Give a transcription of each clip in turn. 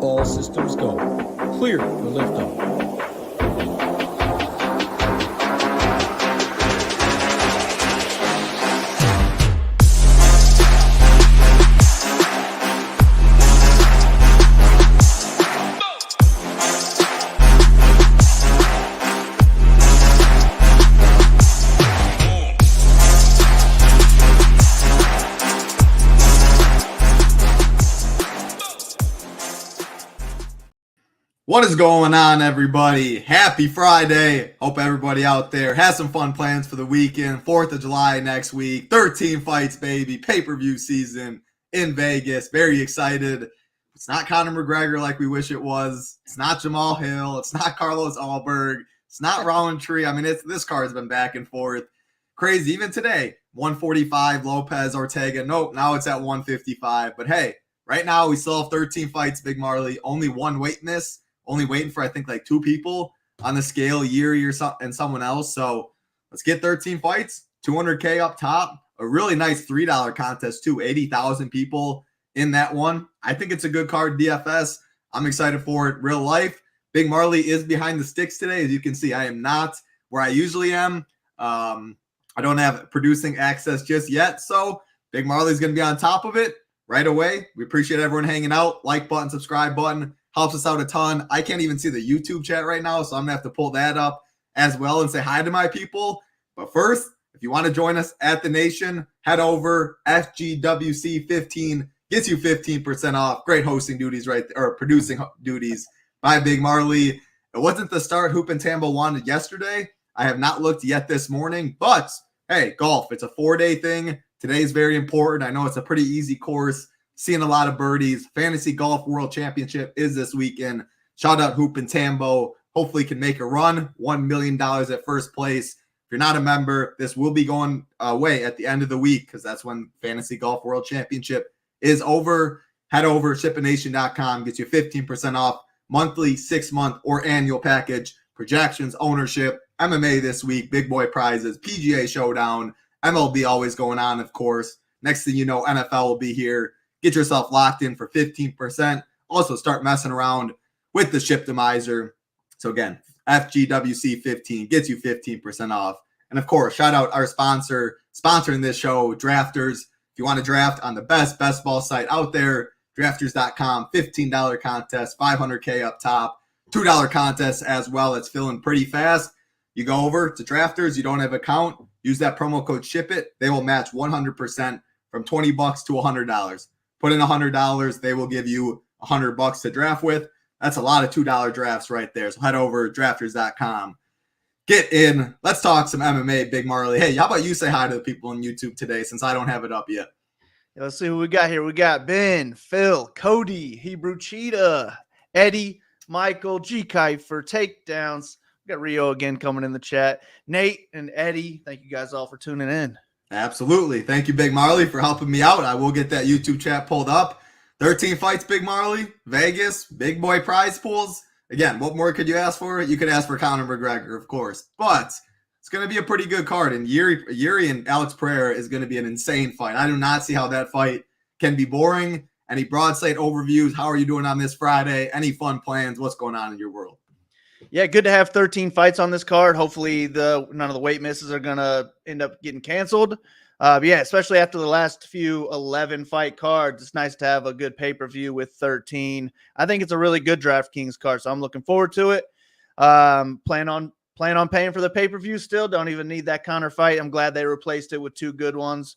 All systems go. Clear for liftoff. What is going on, everybody? Happy Friday. Hope everybody out there has some fun plans for the weekend. 4th of July next week. 13 fights, baby. Pay-per-view season in Vegas. Very excited. It's not Conor McGregor like we wish it was. It's not Jamal Hill. It's not Carlos Alberg. It's not Roundtree. I mean, this card's been back and forth. Crazy. Even today, 145, Lopez, Ortega. Nope, now it's at 155. But hey, right now we still have 13 fights, Big Marley. Only one weight miss. Only waiting for, I think, like 2 people on the scale, Yuri and someone else. So let's get 13 fights, 200K up top. A really nice $3 contest, too. 80,000 people in that one. I think it's a good card, DFS. I'm excited for it. Real life. Big Marley is behind the sticks today. As you can see, I am not where I usually am. I don't have producing access just yet. So Big Marley's going to be on top of it right away. We appreciate everyone hanging out. Like button, subscribe button. Helps us out a ton. I can't even see the YouTube chat right now, so I'm going to have to pull that up as well and say hi to my people. But first, if you want to join us at The Nation, head over. FGWC15 gets you 15% off. Great hosting duties right there, or producing duties by Big Marley. It wasn't the start Hoop and Tambo wanted yesterday. I have not looked yet this morning, but hey, golf, it's a 4-day thing. Today's very important. I know it's a pretty easy course. Seeing a lot of birdies. Fantasy Golf World Championship is this weekend. Shout out Hoop and Tambo. Hopefully can make a run. $1 million at first place. If you're not a member, this will be going away at the end of the week because that's when Fantasy Golf World Championship is over. Head over SHIPIT.com. Gets you 15% off monthly, 6-month, or annual package. Projections, ownership, MMA this week, big boy prizes, PGA Showdown, MLB always going on, of course. Next thing you know, NFL will be here. Get yourself locked in for 15%. Also, start messing around with the Shiptimizer. So again, FGWC15 gets you 15% off. And of course, shout out our sponsor, sponsoring this show, Drafters. If you want to draft on the best ball site out there, drafters.com, $15 contest, 500K up top, $2 contest as well. It's filling pretty fast. You go over to Drafters, you don't have an account, use that promo code SHIPIT. They will match 100% from $20 to $100. Put in $100, they will give you $100 to draft with. That's a lot of $2 drafts right there. So head over to drafters.com. Get in. Let's talk some MMA, Big Marley. Hey, how about you say hi to the people on YouTube today since I don't have it up yet? Yeah, let's see who we got here. We got Ben, Phil, Cody, Hebrew Cheetah, Eddie, Michael, G. Kite for takedowns. We got Rio again coming in the chat. Nate and Eddie, thank you guys all for tuning in. Absolutely. Thank you, Big Marley, for helping me out. I will get that YouTube chat pulled up. 13 fights, Big Marley. Vegas, big boy prize pools. Again, what more could you ask for? You could ask for Conor McGregor, of course. But it's going to be a pretty good card. And Yuri and Alex Pereira is going to be an insane fight. I do not see how that fight can be boring. Any broad slate overviews? How are you doing on this Friday? Any fun plans? What's going on in your world? Yeah, good to have 13 fights on this card. Hopefully none of the weight misses are going to end up getting canceled. But yeah, especially after the last few 11 fight cards, it's nice to have a good pay-per-view with 13. I think it's a really good DraftKings card, so I'm looking forward to it. Plan on paying for the pay-per-view still. Don't even need that Conor fight. I'm glad they replaced it with 2 good ones.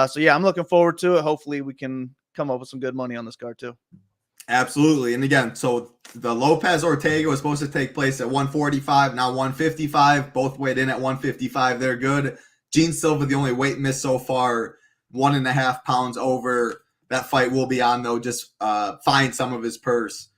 So yeah, I'm looking forward to it. Hopefully we can come up with some good money on this card too. Absolutely. And again, so the Lopez Ortega was supposed to take place at 145, now 155. Both weighed in at 155. They're good. Gene Silva, the only weight miss so far, 1.5 pounds over. That fight will be on, though. Just find some of his purse.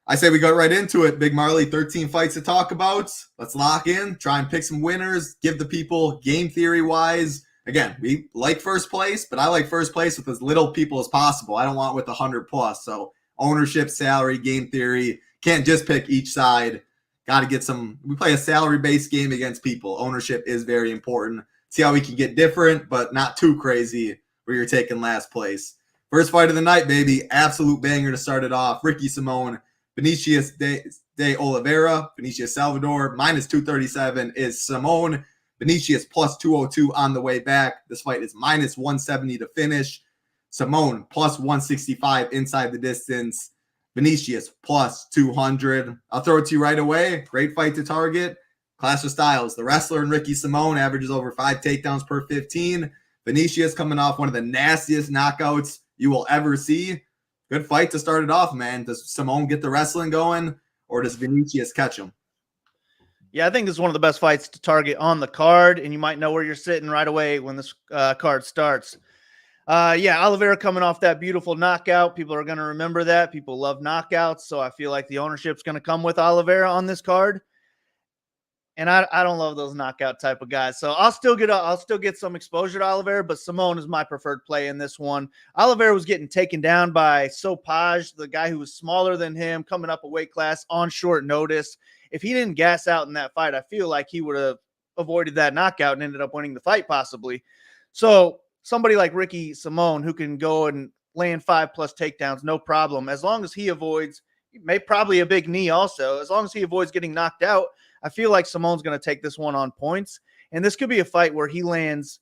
I say we go right into it. Big Marley, 13 fights to talk about. Let's lock in, try and pick some winners, give the people game theory-wise. Again, we like first place, but I like first place with as little people as possible. I don't want with 100+. So ownership, salary, game theory. Can't just pick each side. Got to get some. We play a salary-based game against people. Ownership is very important. See how we can get different, but not too crazy where you're taking last place. First fight of the night, baby. Absolute banger to start it off. Ricky Simón, Vinicius de Oliveira, Vinicius Salvador, minus 237 is Simón. Vinicius plus 202 on the way back. This fight is minus 170 to finish. Simón plus 165 inside the distance. Vinicius plus 200. I'll throw it to you right away. Great fight to target. Clash of styles. The wrestler and Ricky Simón averages over 5 takedowns per 15. Vinicius coming off one of the nastiest knockouts you will ever see. Good fight to start it off, man. Does Simón get the wrestling going, or does Vinicius catch him? Yeah, I think this is one of the best fights to target on the card, and you might know where you're sitting right away when this card starts. Oliveira coming off that beautiful knockout. People are going to remember that. People love knockouts, so I feel like the ownership's going to come with Oliveira on this card. And I don't love those knockout type of guys. So I'll still get some exposure to Oliveira, but Simón is my preferred play in this one. Oliveira was getting taken down by Sopaj, the guy who was smaller than him, coming up a weight class on short notice. If he didn't gas out in that fight, I feel like he would have avoided that knockout and ended up winning the fight possibly. So somebody like Ricky Simón who can go and land 5+ takedowns, no problem. As long as he avoids, probably a big knee also, as long as he avoids getting knocked out, I feel like Simon's going to take this one on points. And this could be a fight where he lands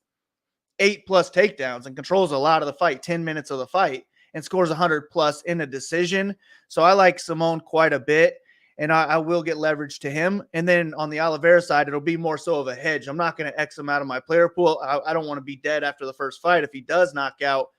8+ takedowns and controls a lot of the fight, 10 minutes of the fight, and scores 100+ in a decision. So I like Simón quite a bit, and I will get leverage to him. And then on the Oliveira side, it'll be more so of a hedge. I'm not going to X him out of my player pool. I don't want to be dead after the first fight if he does knock out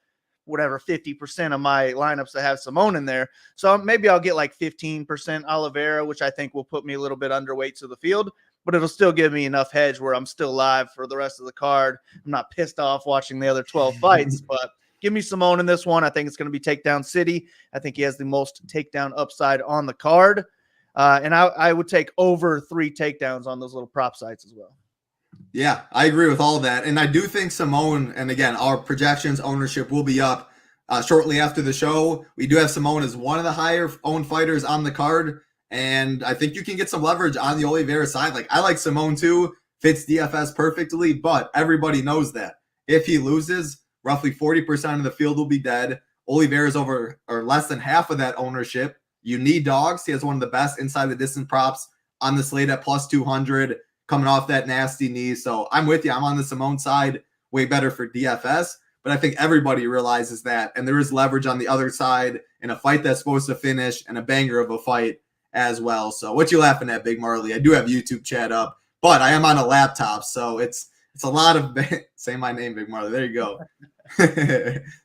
whatever 50% of my lineups that have Simón in there. So maybe I'll get like 15% Oliveira, which I think will put me a little bit underweight to the field, but it'll still give me enough hedge where I'm still live for the rest of the card. I'm not pissed off watching the other 12 fights, but give me Simón in this one. I think it's going to be takedown city. I think he has the most takedown upside on the card. And I would take over 3 takedowns on those little prop sites as well. Yeah, I agree with all that. And I do think Simón, and again, our projections ownership will be up shortly after the show. We do have Simón as one of the higher owned fighters on the card. And I think you can get some leverage on the Oliveira side. Like, I like Simón too, fits DFS perfectly, but everybody knows that if he loses, roughly 40% of the field will be dead. Oliveira's over or less than half of that ownership. You need dogs. He has one of the best inside the distance props on the slate at plus 200. Coming off that nasty knee. So I'm with you. I'm on the Simón side, way better for DFS. But I think everybody realizes that. And there is leverage on the other side in a fight that's supposed to finish and a banger of a fight as well. So what you laughing at, Big Marley? I do have YouTube chat up, but I am on a laptop. So it's a lot of say my name, Big Marley. There you go.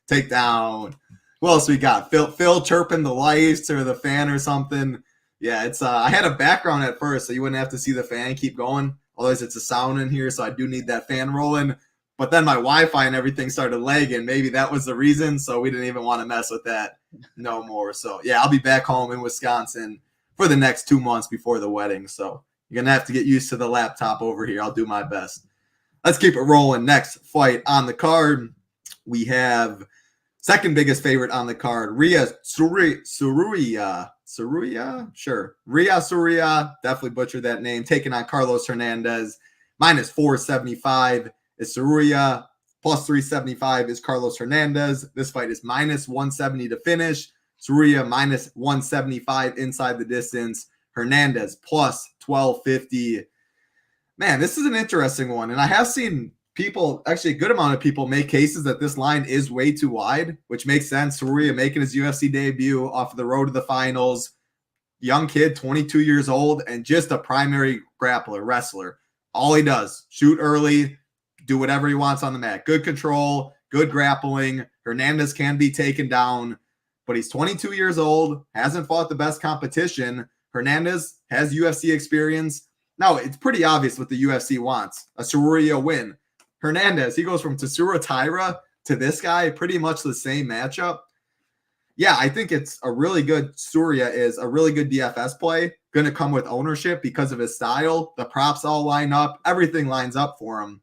Take down. Who else we got? Phil chirping the lights or the fan or something. Yeah, it's I had a background at first, so you wouldn't have to see the fan keep going. Otherwise, it's a sound in here, so I do need that fan rolling. But then my Wi-Fi and everything started lagging. Maybe that was the reason, so we didn't even want to mess with that no more. So, yeah, I'll be back home in Wisconsin for the next 2 months before the wedding. So you're going to have to get used to the laptop over here. I'll do my best. Let's keep it rolling. Next fight on the card, we have second biggest favorite on the card, Ria Suruya. Sure. Ria Suruya, definitely butchered that name, taking on Carlos Hernandez. Minus 475 is Suruya. Plus 375 is Carlos Hernandez. This fight is minus 170 to finish. Suruya minus 175 inside the distance. Hernandez plus 1250. Man, this is an interesting one. And I have seen people, actually a good amount of people, make cases that this line is way too wide, which makes sense. Suruya making his UFC debut off of the road to the finals. Young kid, 22 years old, and just a primary grappler, wrestler. All he does, shoot early, do whatever he wants on the mat. Good control, good grappling. Hernandez can be taken down, but he's 22 years old, hasn't fought the best competition. Hernandez has UFC experience. Now, it's pretty obvious what the UFC wants, a Suruya win. Hernandez, he goes from Tatsuro Taira to this guy, pretty much the same matchup. Yeah, I think it's a really good, Suruya is a really good DFS play. Going to come with ownership because of his style. The props all line up. Everything lines up for him.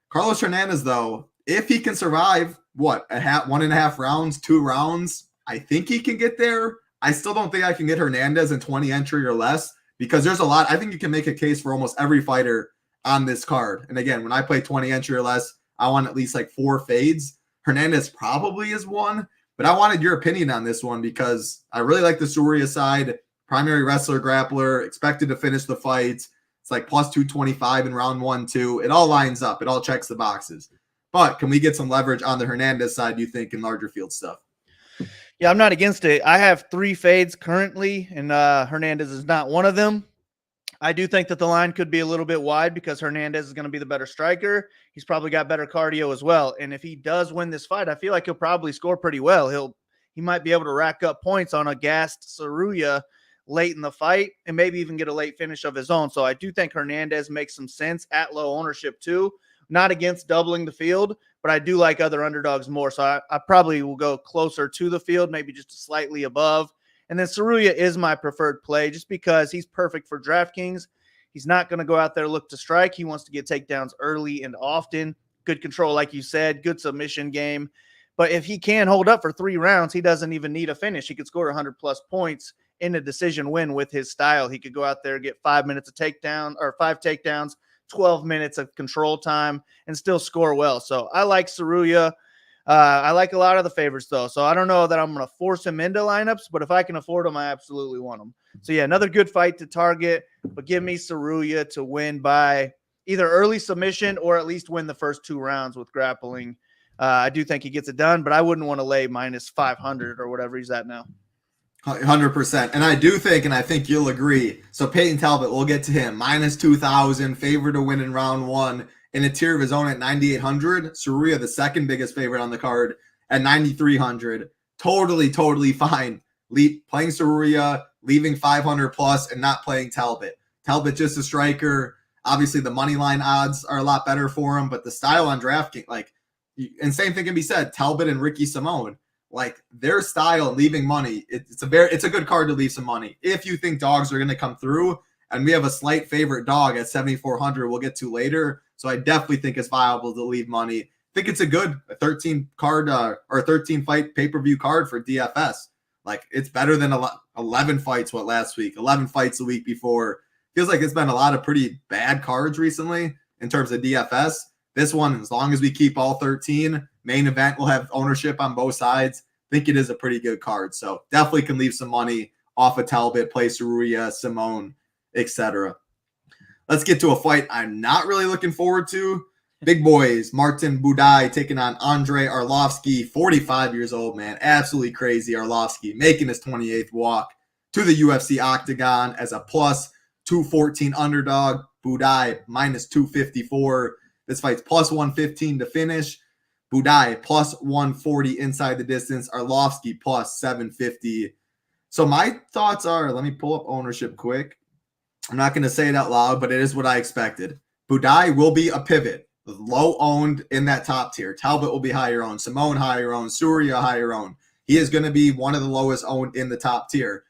Carlos Hernandez, though, if he can survive, 1.5 rounds, 2 rounds, I think he can get there. I still don't think I can get Hernandez in 20 entry or less because there's a lot. I think you can make a case for almost every fighter on this card. And again, when I play 20 entry or less, I want at least like 4 fades. Hernandez probably is one, but But I wanted your opinion on this one because I really like the Soria side. Primary wrestler, grappler, expected to finish the fight. It's like plus 225 in round 1, 2. It all lines up. It all checks the boxes. But can we get some leverage on the Hernandez side, do you think, in larger field stuff? Yeah, I'm not against it. I have 3 fades currently, and Hernandez is not one of them. I do think that the line could be a little bit wide because Hernandez is going to be the better striker. He's probably got better cardio as well. And if he does win this fight, I feel like he'll probably score pretty well. He might be able to rack up points on a gassed Saruya late in the fight and maybe even get a late finish of his own. So I do think Hernandez makes some sense at low ownership too. Not against doubling the field, but I do like other underdogs more. So I probably will go closer to the field, maybe just slightly above. And then Saruya is my preferred play just because he's perfect for DraftKings. He's not going to go out there look to strike. He wants to get takedowns early and often. Good control, like you said, good submission game. But if he can hold up for 3 rounds, he doesn't even need a finish. He could score 100+ points in a decision win with his style. He could go out there, get 5 minutes of takedown or 5 takedowns, 12 minutes of control time, and still score well. So I like Saruya. I like a lot of the favorites, though. So I don't know that I'm going to force him into lineups, but if I can afford them, I absolutely want them. So, yeah, another good fight to target, but give me Saruya to win by either early submission or at least win the first 2 rounds with grappling. I do think he gets it done, but I wouldn't want to lay minus 500 or whatever he's at now. 100%. And I do think, and I think you'll agree, so Peyton Talbot, we'll get to him, minus 2,000, favored to win in round 1. In a tier of his own at 9,800. Saruya, the second biggest favorite on the card, at 9,300. Totally fine. Playing Saruya, leaving 500 plus, and not playing Talbot. Talbot just a striker. Obviously, the money line odds are a lot better for him, but the style on DraftKings, and same thing can be said. Talbot and Ricky Simone, their style leaving money. It's a good card to leave some money if you think dogs are going to come through. And we have a slight favorite dog at 7,400. We'll get to later. So I definitely think it's viable to leave money. I think it's a good 13 card or 13 fight pay-per-view card for DFS. It's better than 11 fights last week, 11 fights the week before. Feels like it's been a lot of pretty bad cards recently in terms of DFS. This one, as long as we keep all 13, main event will have ownership on both sides. I think it is a pretty good card. So definitely can leave some money off of Talbot, play Saruya, Simone, etc. Let's get to a fight I'm not really looking forward to. Big boys, Martin Budai taking on Andre Arlovsky, 45 years old, man. Absolutely crazy. Arlovsky making his 28th walk to the UFC octagon as a plus 214 underdog. Budai minus 254. This fight's plus 115 to finish. Budai plus 140 inside the distance. Arlovsky plus 750. So my thoughts are, let me pull up ownership quick. I'm not going to say it out loud, but it is what I expected. Budai will be a pivot, low owned in that top tier. Talbot will be higher owned. Simone higher owned. Surya higher owned. He is going to be one of the lowest owned in the top tier.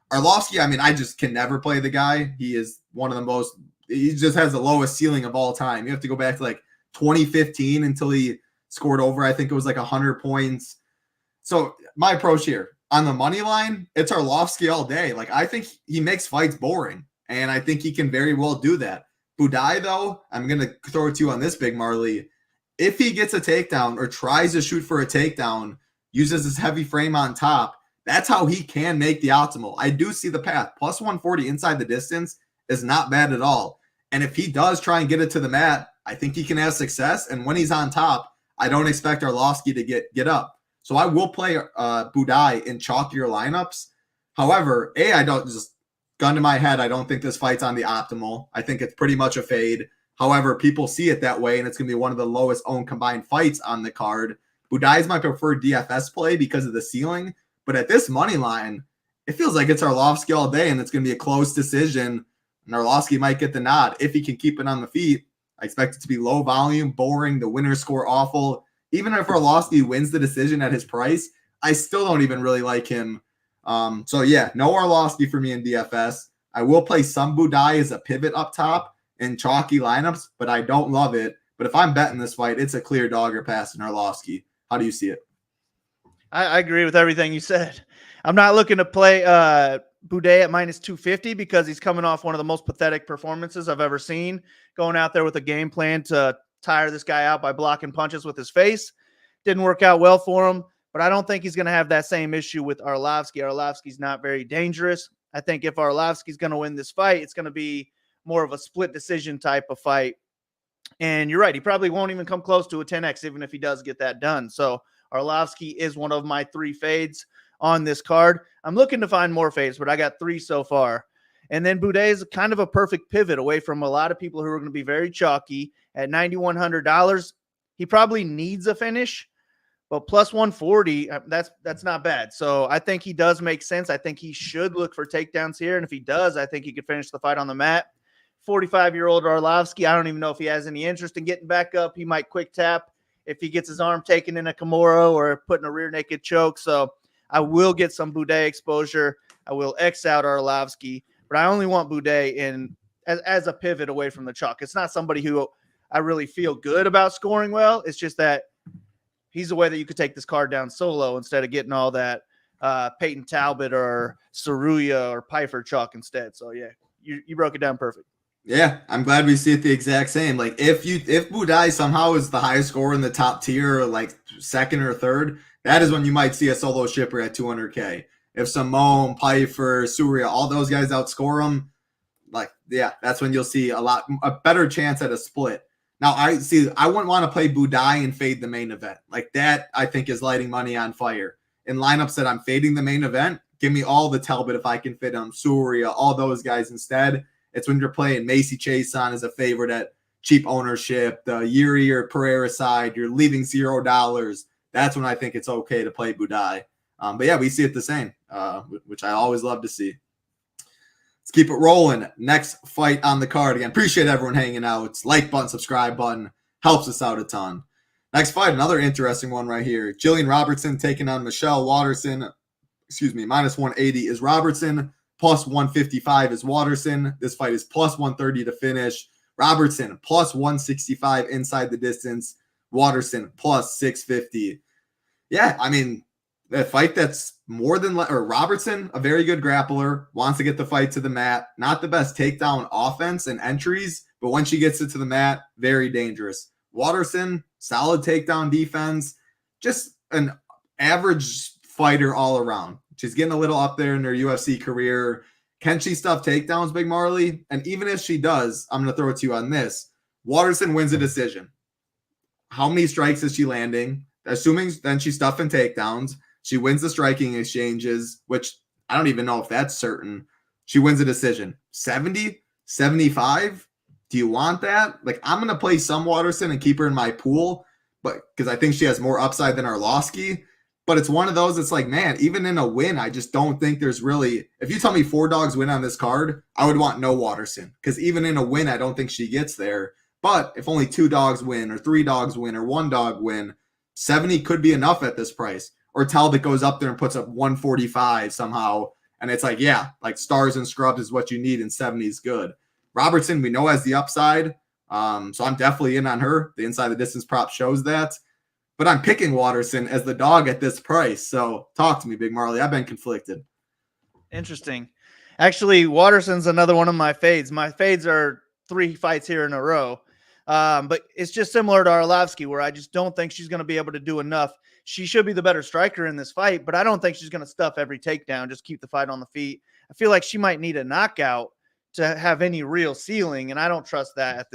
Arlovsky, I just can never play the guy. He is one of the most, he just has the lowest ceiling of all time. You have to go back to 2015 until he scored over, I think it was 100 points. So my approach here, on the money line, it's Arlovsky all day. I think he makes fights boring. And I think he can very well do that. Budai, though, I'm going to throw it to you on this, Big Marley. If he gets a takedown or tries to shoot for a takedown, uses his heavy frame on top, that's how he can make the optimal. I do see the path. Plus 140 inside the distance is not bad at all. And if he does try and get it to the mat, I think he can have success. And when he's on top, I don't expect Arlovsky to get up. So I will play Budai in chalkier lineups. However, I don't just... gun to my head, I don't think this fight's on the optimal. I think it's pretty much a fade. However, people see it that way, and it's going to be one of the lowest owned combined fights on the card. Budai is my preferred DFS play because of the ceiling. But at this money line, it feels like it's Arlovsky all day, and it's going to be a close decision. And Arlovsky might get the nod if he can keep it on the feet. I expect it to be low volume, boring, the winners score awful. Even if Arlovsky wins the decision at his price, I still don't even really like him. So yeah, no Arlovsky for me in DFS. I will play some Budai as a pivot up top in chalky lineups, but I don't love it. But if I'm betting this fight, it's a clear dog or pass in Arlovsky. How do you see it? I agree with everything you said. I'm not looking to play Budai at minus 250 because he's coming off one of the most pathetic performances I've ever seen. Going out there with a game plan to tire this guy out by blocking punches with his face. Didn't work out well for him. but I don't think he's going to have that same issue with Arlovsky. Arlovsky's not very dangerous. I think if Arlovsky's going to win this fight, it's going to be more of a split decision type of fight. And you're right, he probably won't even come close to a 10X, even if he does get that done. So Arlovsky is one of my 3 fades on this card. I'm looking to find more fades, but I got 3 so far. And then Boudet is kind of a perfect pivot away from a lot of people who are going to be very chalky at $9,100. He probably needs a finish, but plus 140, that's not bad. So I think he does make sense. I think he should look for takedowns here. And if he does, I think he could finish the fight on the mat. 45-year-old Arlovsky, I don't even know if he has any interest in getting back up. He might quick tap if he gets his arm taken in a Kimura or put in a rear naked choke. So I will get some Boudet exposure. I will X out Arlovsky, but I only want Boudet in as a pivot away from the chalk. It's not somebody who I really feel good about scoring well. It's just that he's a way that you could take this card down solo instead of getting all that Peyton Talbot or Saruya or Pfeiffer chalk instead. So yeah, you broke it down perfect. Yeah, I'm glad we see it the exact same. Like if Boudet somehow is the highest scorer in the top tier, or like second or third, that is when you might see a solo shipper at 200K. If Simone, Pfeiffer, Surya, all those guys outscore him, like yeah, that's when you'll see a better chance at a split. Now I wouldn't want to play Boudet and fade the main event. Like that I think is lighting money on fire. In lineups that I'm fading the main event, give me all the Talbot if I can fit him, Surya, all those guys instead. It's when you're playing Macy Chason as a favorite at cheap ownership, the Yuri or Pereira side, you're leaving $0. That's when I think it's okay to play Boudet. But yeah, we see it the same, which I always love to see. Let's keep it rolling. Next fight on the card. Again, appreciate everyone hanging out. Like button, subscribe button. Helps us out a ton. Next fight, another interesting one right here. Jillian Robertson taking on Michelle Waterson. Minus 180 is Robertson. Plus 155 is Waterson. This fight is plus 130 to finish. Robertson plus 165 inside the distance. Waterson plus 650. Yeah, I mean, a fight that's more than Robertson, a very good grappler, wants to get the fight to the mat. Not the best takedown offense and entries, but when she gets it to the mat, very dangerous. Waterson, solid takedown defense, just an average fighter all around. She's getting a little up there in her UFC career. Can she stuff takedowns, Big Marley? And even if she does, I'm going to throw it to you on this. Waterson wins a decision. How many strikes is she landing? Assuming then she's stuffing takedowns. She wins the striking exchanges, which I don't even know if that's certain. She wins a decision. 70? 75? Do you want that? Like, I'm going to play some Waterson and keep her in my pool, but because I think she has more upside than Arlovsky. But it's one of those, it's like, man, even in a win, I just don't think there's really, if you tell me 4 dogs win on this card, I would want no Waterson. Because even in a win, I don't think she gets there. But if only 2 dogs win, or 3 dogs win, or 1 dog win, 70 could be enough at this price. Or Talbot goes up there and puts up 145 somehow. And it's like, yeah, like stars and scrubs is what you need, and 70 is good. Robertson, we know, has the upside. So I'm definitely in on her. The inside the distance prop shows that. But I'm picking Waterson as the dog at this price. So talk to me, Big Marley. I've been conflicted. Interesting. Actually, Waterson's another one of my fades. My fades are 3 fights here in a row. But it's just similar to Arlovsky, where I just don't think she's going to be able to do enough. She should be the better striker in this fight, but I don't think she's going to stuff every takedown, just keep the fight on the feet. I feel like she might need a knockout to have any real ceiling, and I don't trust that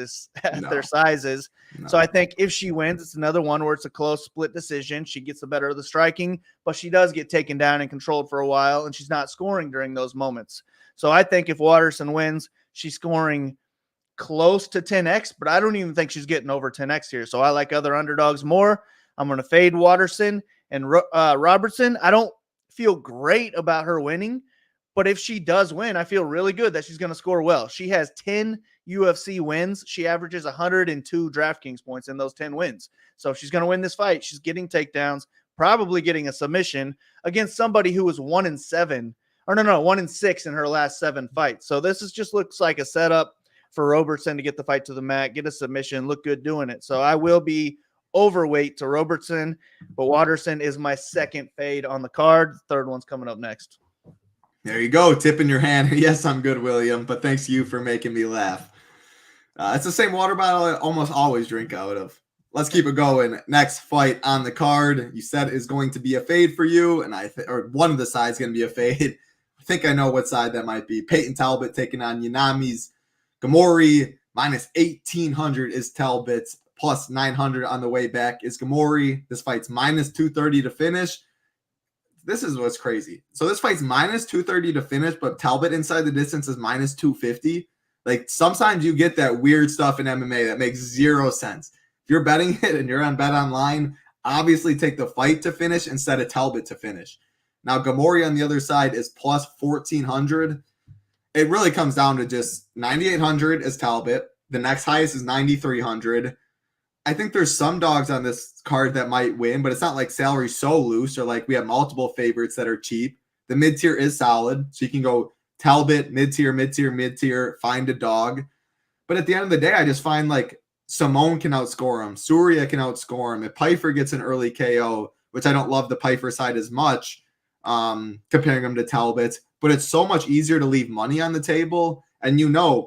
at their sizes. No. So I think if she wins, it's another one where it's a close split decision. She gets the better of the striking, but she does get taken down and controlled for a while, and she's not scoring during those moments. So I think if Waterson wins, she's scoring close to 10X, but I don't even think she's getting over 10X here. So I like other underdogs more. I'm going to fade Waterson and Robertson. I don't feel great about her winning, but if she does win, I feel really good that she's going to score well. She has 10 UFC wins. She averages 102 DraftKings points in those 10 wins. So if she's going to win this fight, she's getting takedowns, probably getting a submission against somebody who was 1-6 in her last 7 fights. So this just looks like a setup for Robertson to get the fight to the mat, get a submission, look good doing it. So I will be overweight to Robertson, but Waterson is my second fade on the card. The third one's coming up next. There you go, tip in your hand. Yes, I'm good, William, but thanks to you for making me laugh. It's the same water bottle I almost always drink out of. let's keep it going. Next fight on the card, you said is going to be a fade for you, and or one of the sides going to be a fade. I think I know what side that might be. Peyton Talbot taking on Yanami's Gamori. Minus 1,800 is Talbot's. Plus 900 on the way back is Gamori. This fight's minus 230 to finish. This is what's crazy. So this fight's minus 230 to finish, but Talbot inside the distance is minus 250. Like, sometimes you get that weird stuff in MMA that makes zero sense. If you're betting it and you're on Bet Online, obviously take the fight to finish instead of Talbot to finish. Now, Gamori on the other side is plus 1,400. It really comes down to just 9,800 is Talbot. The next highest is 9,300. I think there's some dogs on this card that might win, but it's not like salary's so loose or like we have multiple favorites that are cheap. The mid-tier is solid, so you can go Talbot, mid-tier, find a dog. But at the end of the day, I just find like Simone can outscore him. Surya can outscore him. If Pfeiffer gets an early KO, which I don't love the Pfeiffer side as much, comparing him to Talbot, but it's so much easier to leave money on the table. And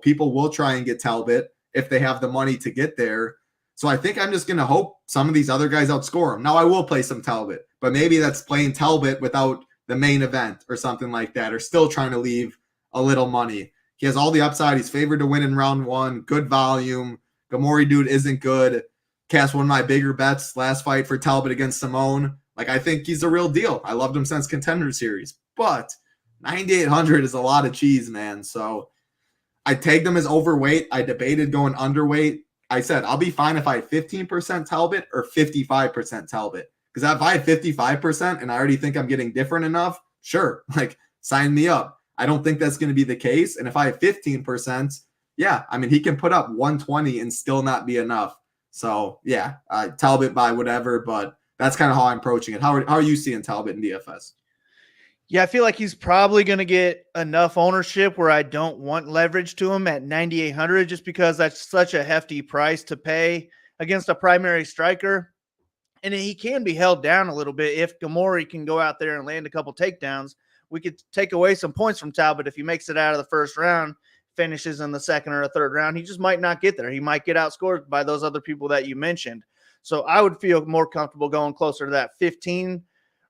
people will try and get Talbot if they have the money to get there. So I think I'm just going to hope some of these other guys outscore him. Now, I will play some Talbot, but maybe that's playing Talbot without the main event or something like that, or still trying to leave a little money. He has all the upside. He's favored to win in round one. Good volume. Gamori dude isn't good. Cast one of my bigger bets last fight for Talbot against Simone. Like, I think he's a real deal. I loved him since Contender Series. But 9,800 is a lot of cheese, man. So I tagged him as overweight. I debated going underweight. I said, I'll be fine if I had 15% Talbot or 55% Talbot. Because if I had 55% and I already think I'm getting different enough, sure, like, sign me up. I don't think that's going to be the case. And if I have 15%, yeah, I mean, he can put up 120 and still not be enough. So, yeah, Talbot by whatever, but that's kind of how I'm approaching it. How are you seeing Talbot in DFS? Yeah, I feel like he's probably going to get enough ownership where I don't want leverage to him at 9,800, just because that's such a hefty price to pay against a primary striker. And he can be held down a little bit. If Gamori can go out there and land a couple takedowns, we could take away some points from Talbot if he makes it out of the first round, finishes in the second or a third round. He just might not get there. He might get outscored by those other people that you mentioned. So I would feel more comfortable going closer to that 15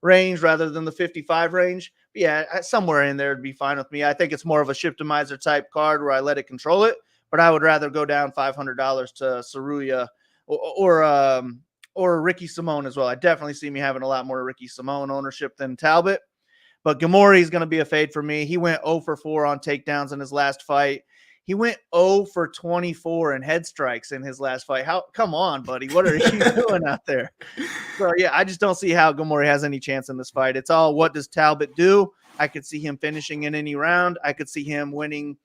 range rather than the 55 range. But yeah, somewhere in there would be fine with me. I think it's more of a ship-to-miser type card where I let it control it, but I would rather go down $500 to Saruya or Ricky Simone as well. I definitely see me having a lot more Ricky Simone ownership than Talbot, but Gamori is going to be a fade for me. He went 0 for 4 on takedowns in his last fight. He went 0 for 24 in head strikes in his last fight. Come on, buddy. What are you doing out there? So, yeah, I just don't see how Gamori has any chance in this fight. It's all, what does Talbot do? I could see him finishing in any round. I could see him winning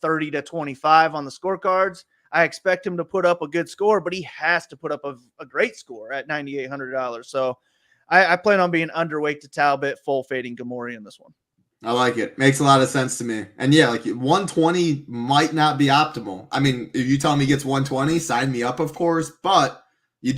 30-25 on the scorecards. I expect him to put up a good score, but he has to put up a great score at $9,800. So I plan on being underweight to Talbot, full fading Gamori in this one. I like it. Makes a lot of sense to me. And yeah, like 120 might not be optimal. I mean, if you tell me he gets 120, sign me up, of course. But you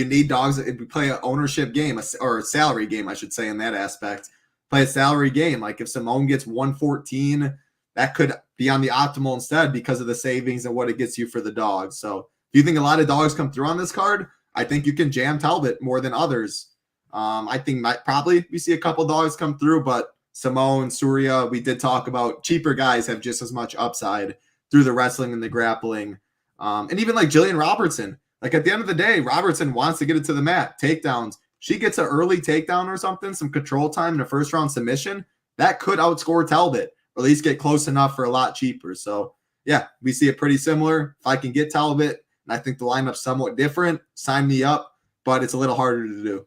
need dogs that play an ownership game, or a salary game, I should say, in that aspect. Play a salary game. Like if Simone gets 114, that could be on the optimal instead because of the savings and what it gets you for the dogs. So if you think a lot of dogs come through on this card, I think you can jam Talbot more than others. I think probably we see a couple dogs come through, but Simone, Surya, we did talk about cheaper guys have just as much upside through the wrestling and the grappling. And even like Jillian Robertson, like at the end of the day, Robertson wants to get it to the mat, takedowns. She gets an early takedown or something, some control time in a first round submission. That could outscore Talbot, or at least get close enough for a lot cheaper. So yeah, we see it pretty similar. If I can get Talbot, and I think the lineup's somewhat different, sign me up, but it's a little harder to do.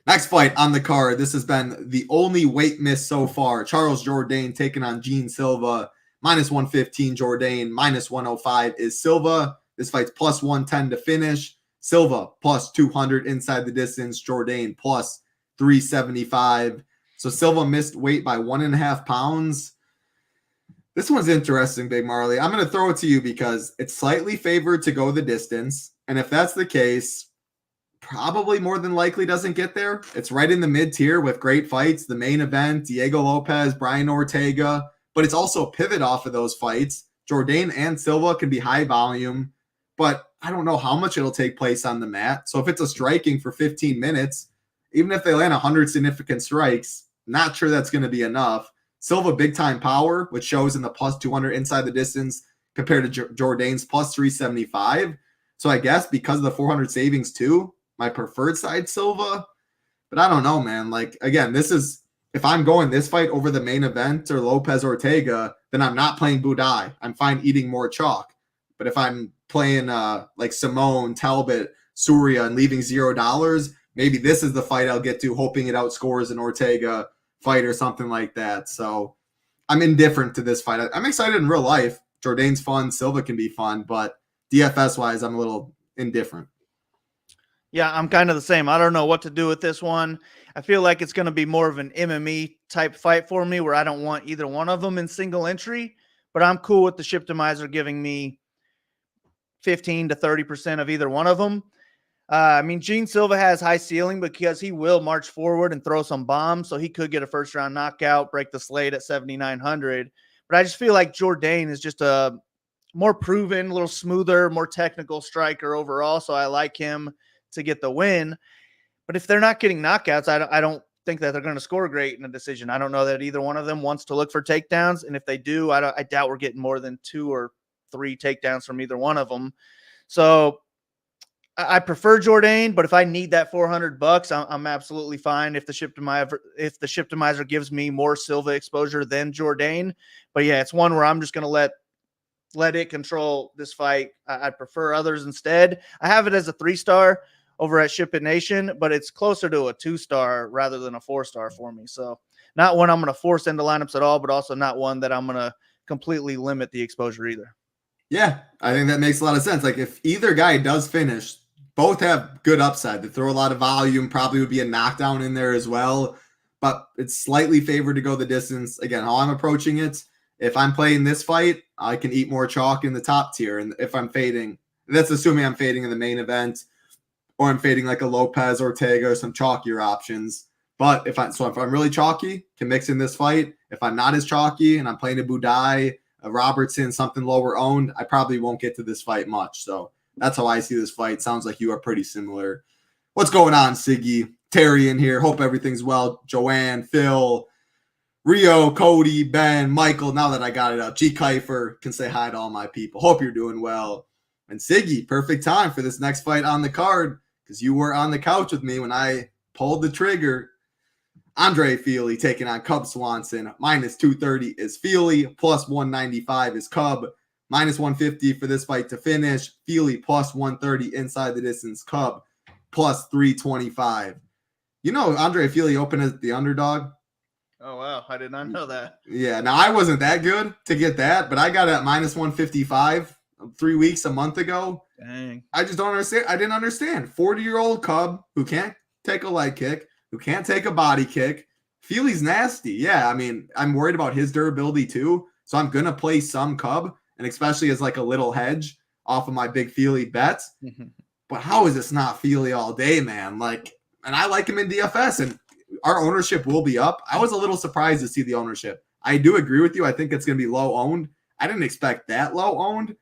Next fight on the card. This has been the only weight miss so far. Charles Jourdain taking on Gene Silva. Minus 115 Jourdain. Minus 105 is Silva. This fight's plus 110 to finish. Silva plus 200 inside the distance. Jourdain plus 375. So Silva missed weight by 1.5 pounds. This one's interesting, Big Marley. I'm going to throw it to you because it's slightly favored to go the distance. And if that's the case, probably more than likely doesn't get there. It's right in the mid-tier with great fights. The main event, Diego Lopez, Brian Ortega, but it's also a pivot off of those fights. Jourdain and Silva can be high volume, but I don't know how much it'll take place on the mat. So if it's a striking for 15 minutes, even if they land 100 significant strikes, not sure that's going to be enough. Silva big time power, which shows in the plus 200 inside the distance compared to Jourdain's plus 375. So I guess because of the 400 savings too, my preferred side Silva. But I don't know, man. Like, again, this is, if I'm going this fight over the main event or Lopez Ortega, then I'm not playing Budai. I'm fine eating more chalk. But if I'm playing like Simone, Talbot, Surya, and leaving $0, maybe this is the fight I'll get to, hoping it outscores an Ortega fight or something like that. So I'm indifferent to this fight. I'm excited in real life. Jourdain's fun. Silva can be fun. But DFS-wise, I'm a little indifferent. Yeah, I'm kind of the same. I don't know what to do with this one. I feel like it's going to be more of an MME type fight for me where I don't want either one of them in single entry, but I'm cool with the Shiptimizer giving me 15 to 30% of either one of them. I mean, Gene Silva has high ceiling because he will march forward and throw some bombs, so he could get a first-round knockout, break the slate at 7,900. But I just feel like Jourdain is just a more proven, a little smoother, more technical striker overall, so I like him to get the win. But if they're not getting knockouts, I don't think that they're going to score great in a decision. I don't know that either one of them wants to look for takedowns, and if they do, I doubt we're getting more than 2 or 3 takedowns from either one of them. So I prefer Jourdain, but if I need that $400, I'm absolutely fine if the Shiptimizer gives me more Silva exposure than Jourdain. But yeah, it's one where I'm just going to let it control this fight. I'd prefer others instead. I have it as a 3-star over at SHIPIT Nation, but it's closer to a 2-star rather than a 4-star for me. So not one I'm going to force into lineups at all, but also not one that I'm going to completely limit the exposure either. Yeah, I think that makes a lot of sense. Like, if either guy does finish, both have good upside. They throw a lot of volume, probably would be a knockdown in there as well, but it's slightly favored to go the distance. Again, how I'm approaching it, if I'm playing this fight, I can eat more chalk in the top tier. And if I'm fading, that's assuming I'm fading in the main event, or I'm fading like a Lopez, Ortega, or some chalkier options. But if I'm really chalky, can mix in this fight. If I'm not as chalky and I'm playing a Budai, a Robertson, something lower owned, I probably won't get to this fight much. So that's how I see this fight. Sounds like you are pretty similar. What's going on, Siggy? Terry in here. Hope everything's well. Joanne, Phil, Rio, Cody, Ben, Michael. Now that I got it up, G. Kiefer can say hi to all my people. Hope you're doing well. And Siggy, perfect time for this next fight on the card because you were on the couch with me when I pulled the trigger. Andre Feely taking on Cub Swanson. Minus 230 is Feely. Plus 195 is Cub. Minus 150 for this fight to finish. Feely plus 130 inside the distance. Cub plus 325. You know, Andre Feely opened as the underdog. Oh, wow. I did not know that. Yeah. Now, I wasn't that good to get that, but I got it at minus 155 a month ago. Dang. I just don't understand. I didn't understand. 40-year-old Cub who can't take a leg kick, who can't take a body kick. Feely's nasty. Yeah, I mean, I'm worried about his durability too, so I'm going to play some Cub, and especially as like a little hedge off of my big Feely bets. But how is this not Feely all day, man? Like, and I like him in DFS, and our ownership will be up. I was a little surprised to see the ownership. I do agree with you. I think it's going to be low owned. I didn't expect that low owned.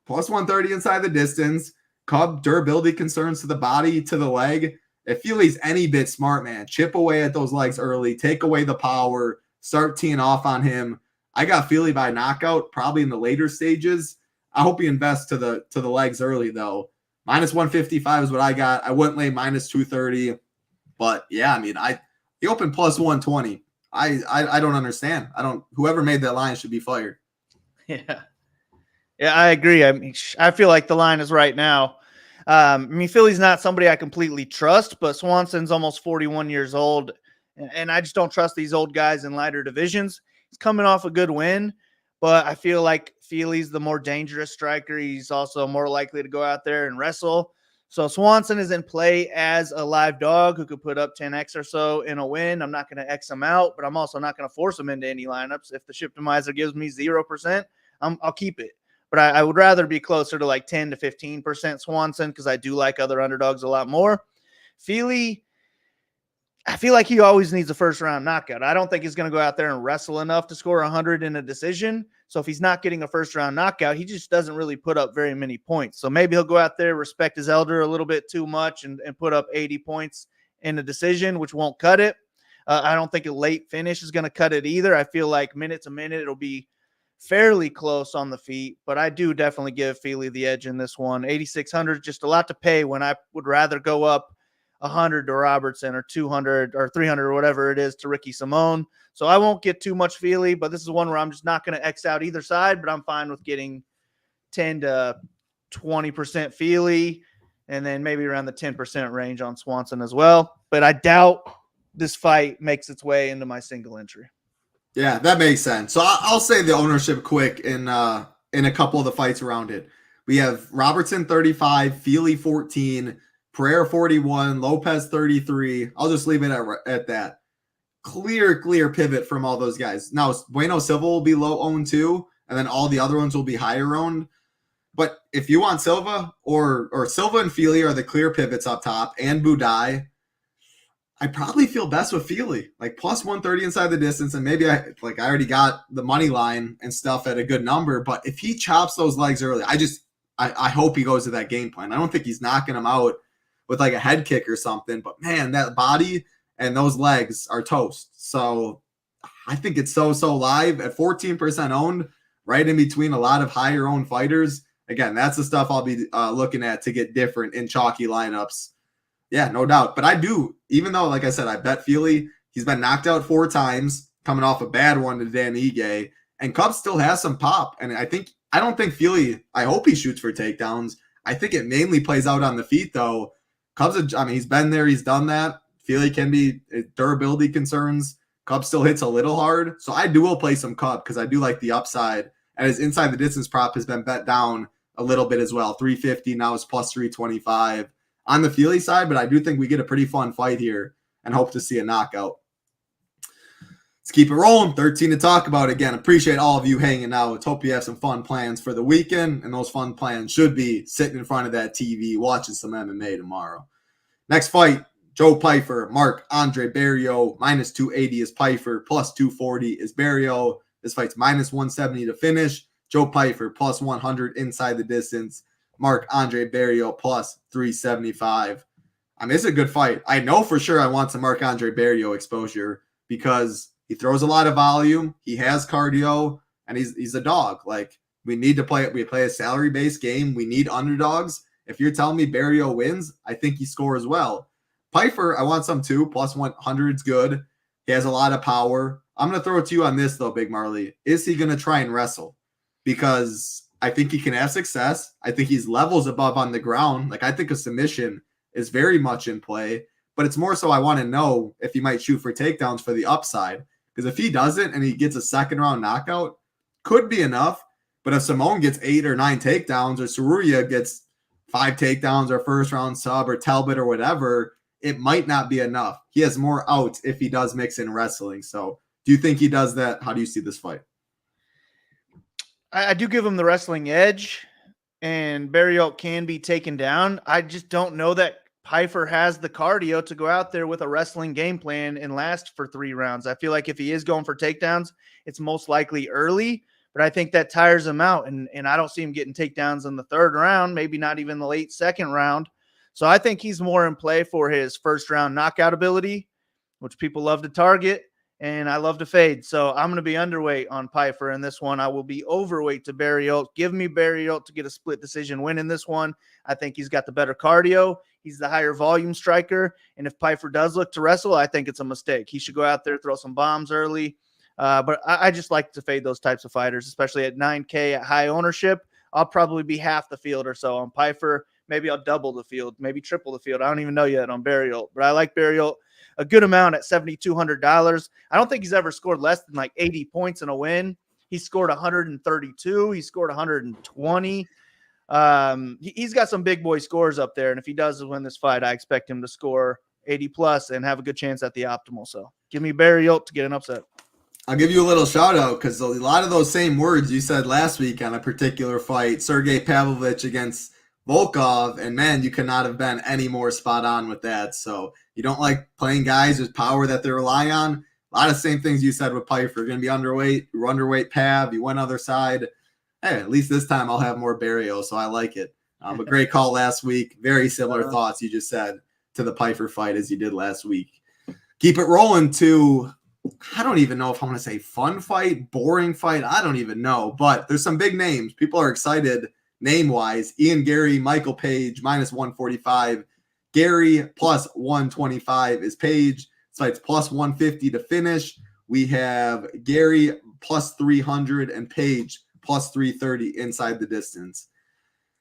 Plus 130 inside the distance. Cub durability concerns to the body, to the leg. If Feely's any bit smart, man, chip away at those legs early, take away the power, start teeing off on him. I got Feely by knockout, probably in the later stages. I hope he invests to the legs early, though. Minus 155 is what I got. I wouldn't lay minus 230. But, yeah, I mean, he opened plus 120. I don't understand. Whoever made that line should be fired. Yeah. Yeah, I agree. I mean, I feel like the line is right now. I mean, Philly's not somebody I completely trust, but Swanson's almost 41 years old, and I just don't trust these old guys in lighter divisions. He's coming off a good win, but I feel like Feely's the more dangerous striker. He's also more likely to go out there and wrestle. So Swanson is in play as a live dog who could put up 10x or so in a win. I'm not going to X him out, but I'm also not going to force him into any lineups. If the Shiptimizer gives me 0%, I'll keep it. But I would rather be closer to like 10 to 15% Swanson because I do like other underdogs a lot more. Feely, I feel like he always needs a first-round knockout. I don't think he's going to go out there and wrestle enough to score 100 in a decision. So if he's not getting a first-round knockout, he just doesn't really put up very many points. So maybe he'll go out there, respect his elder a little bit too much, and put up 80 points in a decision, which won't cut it. I don't think a late finish is going to cut it either. I feel like minute to minute, it'll be fairly close on the feet, but I do definitely give Feely the edge in this one. 8,600, just a lot to pay when I would rather go up 100 to Robertson or 200 or 300 or whatever it is to Ricky Simone. So I won't get too much Feely, but this is one where I'm just not going to X out either side, but I'm fine with getting 10 to 20% Feely and then maybe around the 10% range on Swanson as well. But I doubt this fight makes its way into my single entry. Yeah, that makes sense. So I'll say the ownership quick in a couple of the fights around it. We have Robertson 35, Feely 14, Pereira 41, Lopez 33. I'll just leave it at that. Clear pivot from all those guys. Now, Bueno Silva will be low owned too, and then all the other ones will be higher owned. But if you want Silva or Silva and Feely are the clear pivots up top, and Budai, I probably feel best with Feely, like plus 130 inside the distance, and maybe I already got the money line and stuff at a good number. But if he chops those legs early, I hope he goes to that game plan. I don't think he's knocking him out with like a head kick or something. But man, that body and those legs are toast. So I think it's so live at 14% owned, right in between a lot of higher owned fighters. Again, that's the stuff I'll be looking at to get different in chalky lineups. Yeah, no doubt. But I do, even though, like I said, I bet Feely, he's been knocked out 4 times, coming off a bad one to Dan Ige, and Cub still has some pop. And I don't think Feely, I hope he shoots for takedowns. I think it mainly plays out on the feet, though. Cubs, he's been there, he's done that. Feely can be durability concerns. Cub still hits a little hard. So I will play some Cub because I do like the upside. And his inside the distance prop has been bet down a little bit as well. 350, now it's plus 325. On the Feely side, but I do think we get a pretty fun fight here and hope to see a knockout. Let's keep it rolling. 13 to talk about. Again, appreciate all of you hanging out. Hope you have some fun plans for the weekend, and those fun plans should be sitting in front of that TV watching some MMA tomorrow. Next fight, Joe Pyfer, Marc-Andre Barriault, minus 280 is Pyfer, plus 240 is Barriault. This fight's minus 170 to finish. Joe Pyfer, plus 100 inside the distance. Marc-Andre Barriault plus 375. It's a good fight. I know for sure I want some Marc-Andre Barriault exposure because he throws a lot of volume. He has cardio, and he's a dog. Like, we need to play it. We play a salary-based game. We need underdogs. If you're telling me Barriault wins, I think he scores well. Pyfer, I want some too. Plus 100 is good. He has a lot of power. I'm going to throw it to you on this, though, Big Marley. Is he going to try and wrestle? Because I think he can have success. I think he's levels above on the ground. Like, I think a submission is very much in play, but it's more so I want to know if he might shoot for takedowns for the upside. Because if he doesn't and he gets a second round knockout, could be enough. But if Simone gets 8 or 9 takedowns, or Saruya gets 5 takedowns or first round sub, or Talbot or whatever, it might not be enough. He has more outs if he does mix in wrestling. So do you think he does that? How do you see this fight? I do give him the wrestling edge, and Barriault can be taken down. I just don't know that Pyfer has the cardio to go out there with a wrestling game plan and last for 3 rounds. I feel like if he is going for takedowns, it's most likely early, but I think that tires him out, and I don't see him getting takedowns in the 3rd round, maybe not even the late 2nd round. So I think he's more in play for his first round knockout ability, which people love to target. And I love to fade. So I'm going to be underweight on Pyfer in this one. I will be overweight to Barriault. Give me Barriault to get a split decision win in this one. I think he's got the better cardio. He's the higher volume striker. And if Pyfer does look to wrestle, I think it's a mistake. He should go out there, throw some bombs early. But I just like to fade those types of fighters, especially at 9K at high ownership. I'll probably be half the field or so on Pyfer. Maybe I'll double the field, maybe triple the field. I don't even know yet on Barriault. But I like Barriault a good amount at $7,200. I don't think he's ever scored less than like 80 points in a win. He scored 132. He scored 120. He's got some big boy scores up there. And if he does win this fight, I expect him to score 80 plus and have a good chance at the optimal. So give me Barriault to get an upset. I'll give you a little shout out because a lot of those same words you said last week on a particular fight, Sergey Pavlovich against Volkov, and man, you could not have been any more spot on with that. So you don't like playing guys with power that they rely on. A lot of same things you said with Pfeiffer. Going to be underweight. You're underweight Pav. You went other side. Hey, at least this time I'll have more Barrio, so I like it. A great call last week. Very similar thoughts you just said to the Pfeiffer fight as you did last week. Keep it rolling to, I don't even know if I want to say fun fight, boring fight. I don't even know, but there's some big names. People are excited name-wise. Ian Gary, Michael Page, minus 145. Gary plus 125 is Page. So it's plus 150 to finish. We have Gary plus 300 and Page plus 330 inside the distance.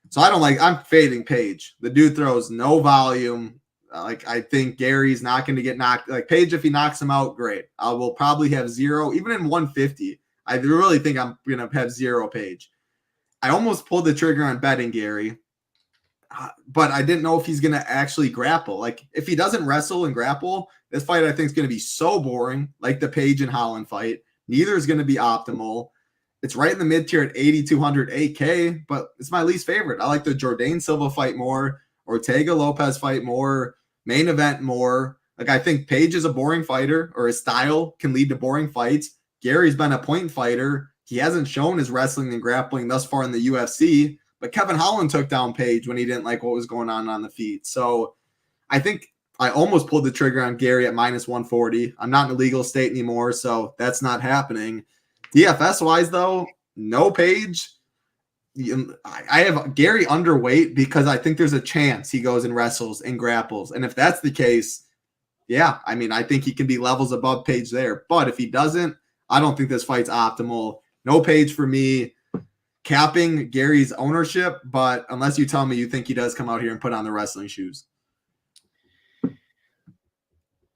So I'm fading Page. The dude throws no volume. I think Gary's not going to get knocked. Like Page, if he knocks him out, great. I will probably have 0, even in 150. I really think I'm going to have 0 Page. I almost pulled the trigger on betting Gary, but I didn't know if he's going to actually grapple. Like if he doesn't wrestle and grapple, this fight I think is going to be so boring, like the Page and Holland fight. Neither is going to be optimal. It's right in the mid-tier at 8,200 AK, but it's my least favorite. I like the Jordan Silva fight more, Ortega Lopez fight more, main event more. Like I think Page is a boring fighter, or his style can lead to boring fights. Gary's been a point fighter. He hasn't shown his wrestling and grappling thus far in the UFC, but Kevin Holland took down Page when he didn't like what was going on the feet. So I think I almost pulled the trigger on Gary at minus 140. I'm not in a legal state anymore, so that's not happening. DFS-wise, though, no Page. I have Gary underweight because I think there's a chance he goes and wrestles and grapples. And if that's the case, yeah, I mean, I think he can be levels above Page there. But if he doesn't, I don't think this fight's optimal. No Page for me. Capping Gary's ownership, but unless you tell me you think he does come out here and put on the wrestling shoes.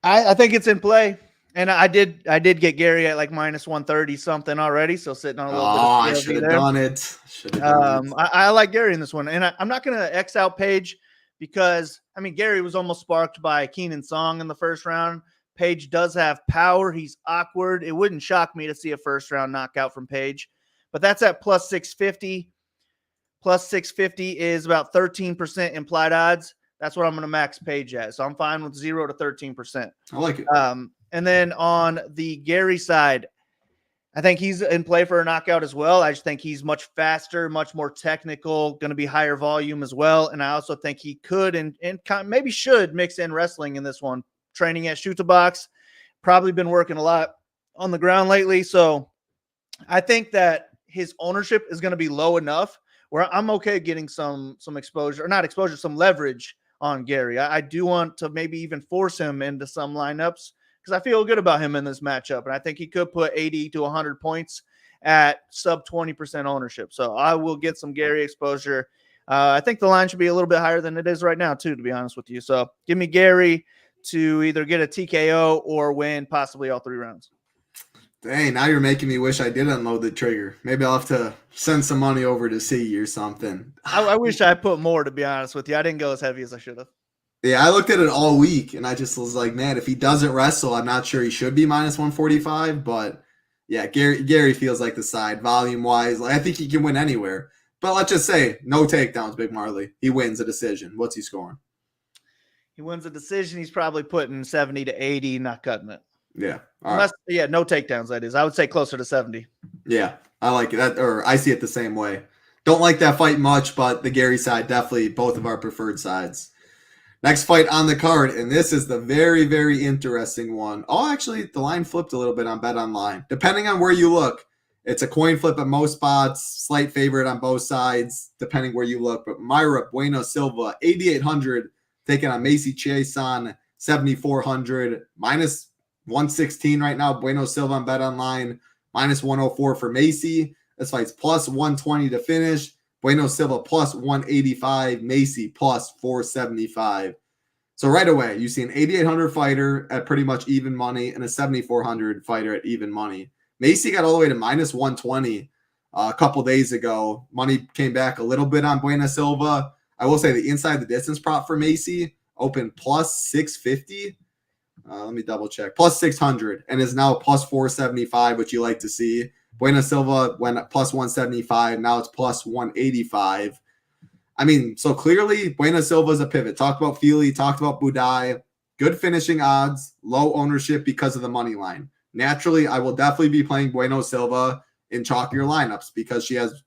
I think it's in play. And I did get Gary at like minus 130 something already, so sitting on a little bit of I should have done it. I like Gary in this one, and I'm not going to X out Page because I mean Gary was almost sparked by Keenan Song in the first round. Page does have power. He's awkward. It wouldn't shock me to see a first round knockout from Page, but that's at plus 650. Plus 650 is about 13% implied odds. That's what I'm going to max Page at. So I'm fine with 0 to 13%. I like it. And then on the Gary side, I think he's in play for a knockout as well. I just think he's much faster, much more technical, going to be higher volume as well. And I also think he could and maybe should mix in wrestling in this one. Training at Shoot the Box, probably been working a lot on the ground lately. So I think that his ownership is going to be low enough where I'm okay getting some exposure, or not exposure, some leverage on Gary. I do want to maybe even force him into some lineups, because I feel good about him in this matchup. And I think he could put 80 to 100 points at sub 20% ownership. So I will get some Gary exposure. I think the line should be a little bit higher than it is right now, too, to be honest with you. So give me Gary to either get a TKO or win possibly all 3 rounds. Dang, now you're making me wish I did unload the trigger. Maybe I'll have to send some money over to see or something. I wish I put more, to be honest with you. I didn't go as heavy as I should have. Yeah, I looked at it all week, and I just was like, man, if he doesn't wrestle, I'm not sure he should be minus 145. But, yeah, Gary feels like the side, volume-wise. Like, I think he can win anywhere. But let's just say, no takedowns, Big Marley. He wins a decision. What's he scoring? He wins a decision. He's probably putting 70 to 80, not cutting it. Yeah. Unless, yeah, no takedowns, that is. I would say closer to 70. Yeah, I like it. Or I see it the same way. Don't like that fight much, but the Gary side, definitely both of our preferred sides. Next fight on the card, and this is the very, very interesting one. Oh, actually, the line flipped a little bit on BetOnline. Depending on where you look, it's a coin flip at most spots, slight favorite on both sides, depending where you look. But Mayra Bueno Silva, 8,800, taking on Macy Chiasson, 7,400, minus 116 right now. Bueno Silva on BetOnline, minus 104 for Macy. This fight's plus 120 to finish. Bueno Silva plus 185, Macy plus 475. So right away, you see an 8,800 fighter at pretty much even money and a 7,400 fighter at even money. Macy got all the way to minus 120 a couple days ago. Money came back a little bit on Bueno Silva. I will say the inside the distance prop for Macy opened plus 650. Let me double check. Plus 600 and is now plus 475, which you like to see. Bueno Silva went at plus 175. Now it's plus 185. I mean, so clearly Bueno Silva is a pivot. Talked about Feely, talked about Budai. Good finishing odds, low ownership because of the money line. naturally, I will definitely be playing Bueno Silva in chalkier lineups because she has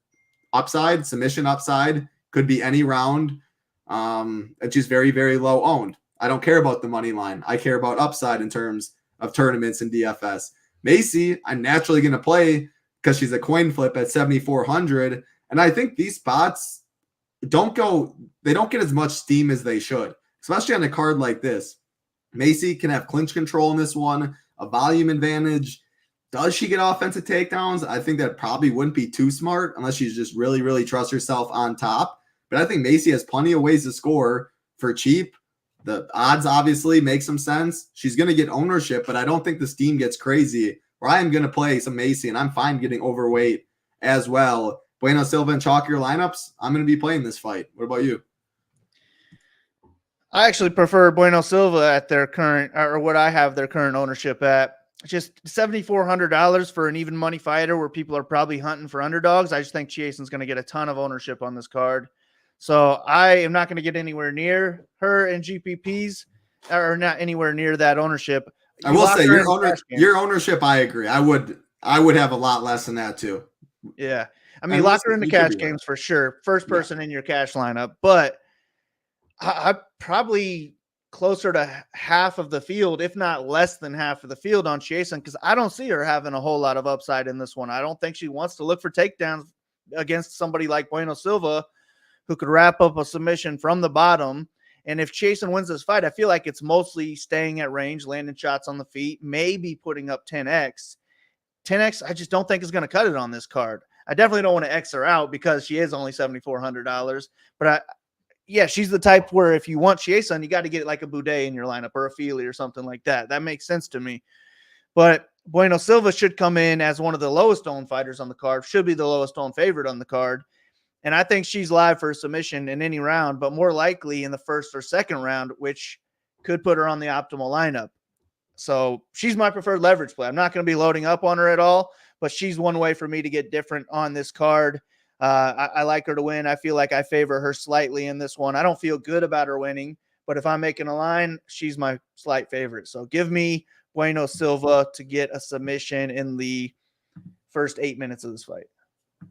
upside, submission upside, could be any round. And she's very, very low owned. I don't care about the money line. I care about upside in terms of tournaments and DFS. Macy, I'm naturally going to play because she's a coin flip at 7,400. And I think these spots don't get as much steam as they should, especially on a card like this. Macy can have clinch control in this one, a volume advantage. Does she get offensive takedowns? I think that probably wouldn't be too smart unless she's just really, really trusts herself on top. But I think Macy has plenty of ways to score for cheap. The odds obviously make some sense. She's going to get ownership, but I don't think the steam gets crazy. Or I am going to play some Macy, and I'm fine getting overweight as well. Bueno Silva and chalkier lineups, I'm going to be playing this fight. What about you? I actually prefer Bueno Silva at their current, or what I have their current ownership at. Just $7,400 for an even money fighter where people are probably hunting for underdogs. I just think Chiason's going to get a ton of ownership on this card. So I am not going to get anywhere near her in GPPs, or not anywhere near that ownership. I will say your ownership, I agree. I would have a lot less than that too. Yeah. I mean, lock her in the cash games for sure. First person in your cash lineup, but I probably closer to half of the field, if not less than half of the field on Chiason, because I don't see her having a whole lot of upside in this one. I don't think she wants to look for takedowns against somebody like Bueno Silva, who could wrap up a submission from the bottom. And if Chiason wins this fight, I feel like it's mostly staying at range, landing shots on the feet, maybe putting up 10x. 10x, I just don't think is going to cut it on this card. I definitely don't want to X her out because she is only $7,400. But she's the type where if you want Chiason, you got to get like a Boudet in your lineup or a Feely or something like that. That makes sense to me. But Bueno Silva should come in as one of the lowest owned fighters on the card, should be the lowest owned favorite on the card. And I think she's live for a submission in any round, but more likely in the first or second round, which could put her on the optimal lineup. So she's my preferred leverage play. I'm not going to be loading up on her at all, but she's one way for me to get different on this card. I like her to win. I feel like I favor her slightly in this one. I don't feel good about her winning, but if I'm making a line, she's my slight favorite. So give me Bueno Silva to get a submission in the first 8 minutes of this fight.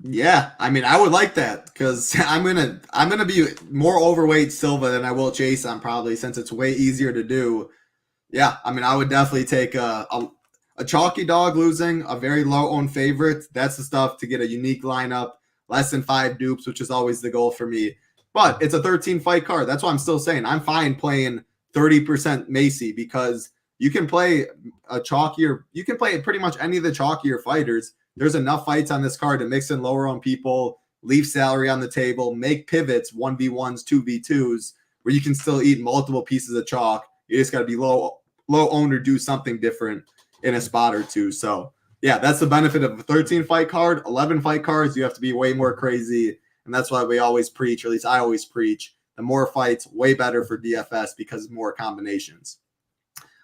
Yeah, I mean, I would like that because I'm gonna be more overweight Silva than I will Chiason probably, since it's way easier to do. Yeah, I mean, I would definitely take a chalky dog losing, a very low owned favorite. That's the stuff to get a unique lineup, less than 5 dupes, which is always the goal for me. But it's a 13 fight card. That's why I'm still saying I'm fine playing 30% Macy, because you can play pretty much any of the chalkier fighters. There's enough fights on this card to mix in lower owned people, leave salary on the table, make pivots, 1v1s, 2v2s, where you can still eat multiple pieces of chalk. You just got to be low owned or do something different in a spot or two. So, yeah, that's the benefit of a 13 fight card. 11 fight cards, you have to be way more crazy. And that's why we always preach, or at least I always preach, the more fights, way better for DFS because more combinations.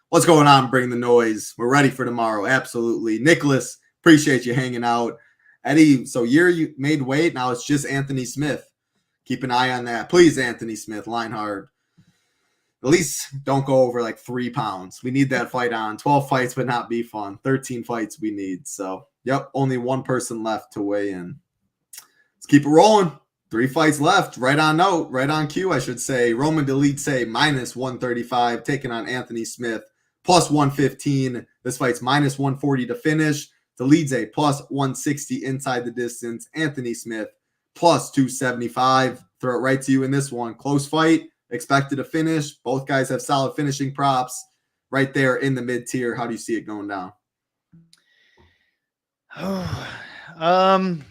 What's going on? Bring the noise. We're ready for tomorrow. Absolutely. Nicholas, appreciate you hanging out. Eddie, so you made weight. Now it's just Anthony Smith. Keep an eye on that. Please, Anthony Smith, line hard. At least don't go over like 3 pounds. We need that fight on. 12 fights would not be fun. 13 fights we need. So, yep, only one person left to weigh in. Let's keep it rolling. 3 fights left. Right on cue, I should say. Roman Dolidze minus 135, taking on Anthony Smith, plus 115. This fight's minus 140 to finish. Dolidze plus 160 inside the distance. Anthony Smith plus 275. Throw it right to you in this one. Close fight. Expected to finish. Both guys have solid finishing props right there in the mid-tier. How do you see it going down? I'm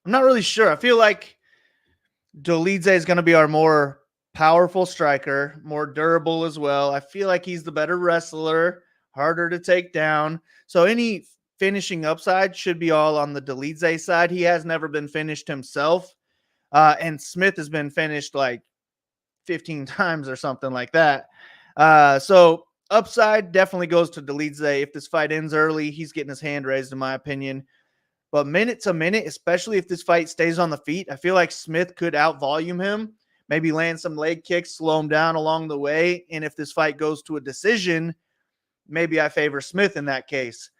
not really sure. I feel like Dolidze is going to be our more powerful striker, more durable as well. I feel like he's the better wrestler, harder to take down. So any finishing upside should be all on the Dolidze side. He has never been finished himself. And Smith has been finished like 15 times or something like that. So upside definitely goes to Dolidze. If this fight ends early, he's getting his hand raised, in my opinion. But minute to minute, especially if this fight stays on the feet, I feel like Smith could out-volume him, maybe land some leg kicks, slow him down along the way. And if this fight goes to a decision, maybe I favor Smith in that case.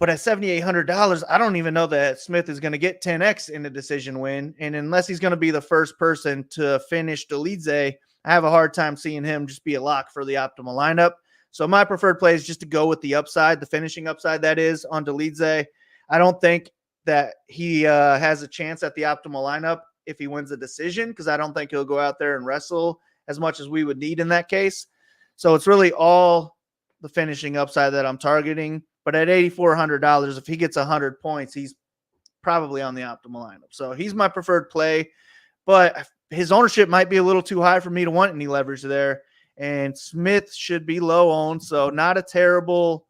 But at $7,800, I don't even know that Smith is going to get 10x in a decision win. And unless he's going to be the first person to finish Dolidze, I have a hard time seeing him just be a lock for the optimal lineup. So my preferred play is just to go with the upside, the finishing upside that is on Dolidze. I don't think that he has a chance at the optimal lineup if he wins the decision, because I don't think he'll go out there and wrestle as much as we would need in that case. So it's really all the finishing upside that I'm targeting. But at $8,400, if he gets 100 points, he's probably on the optimal lineup. So he's my preferred play, but his ownership might be a little too high for me to want any leverage there. And Smith should be low owned, so not a terrible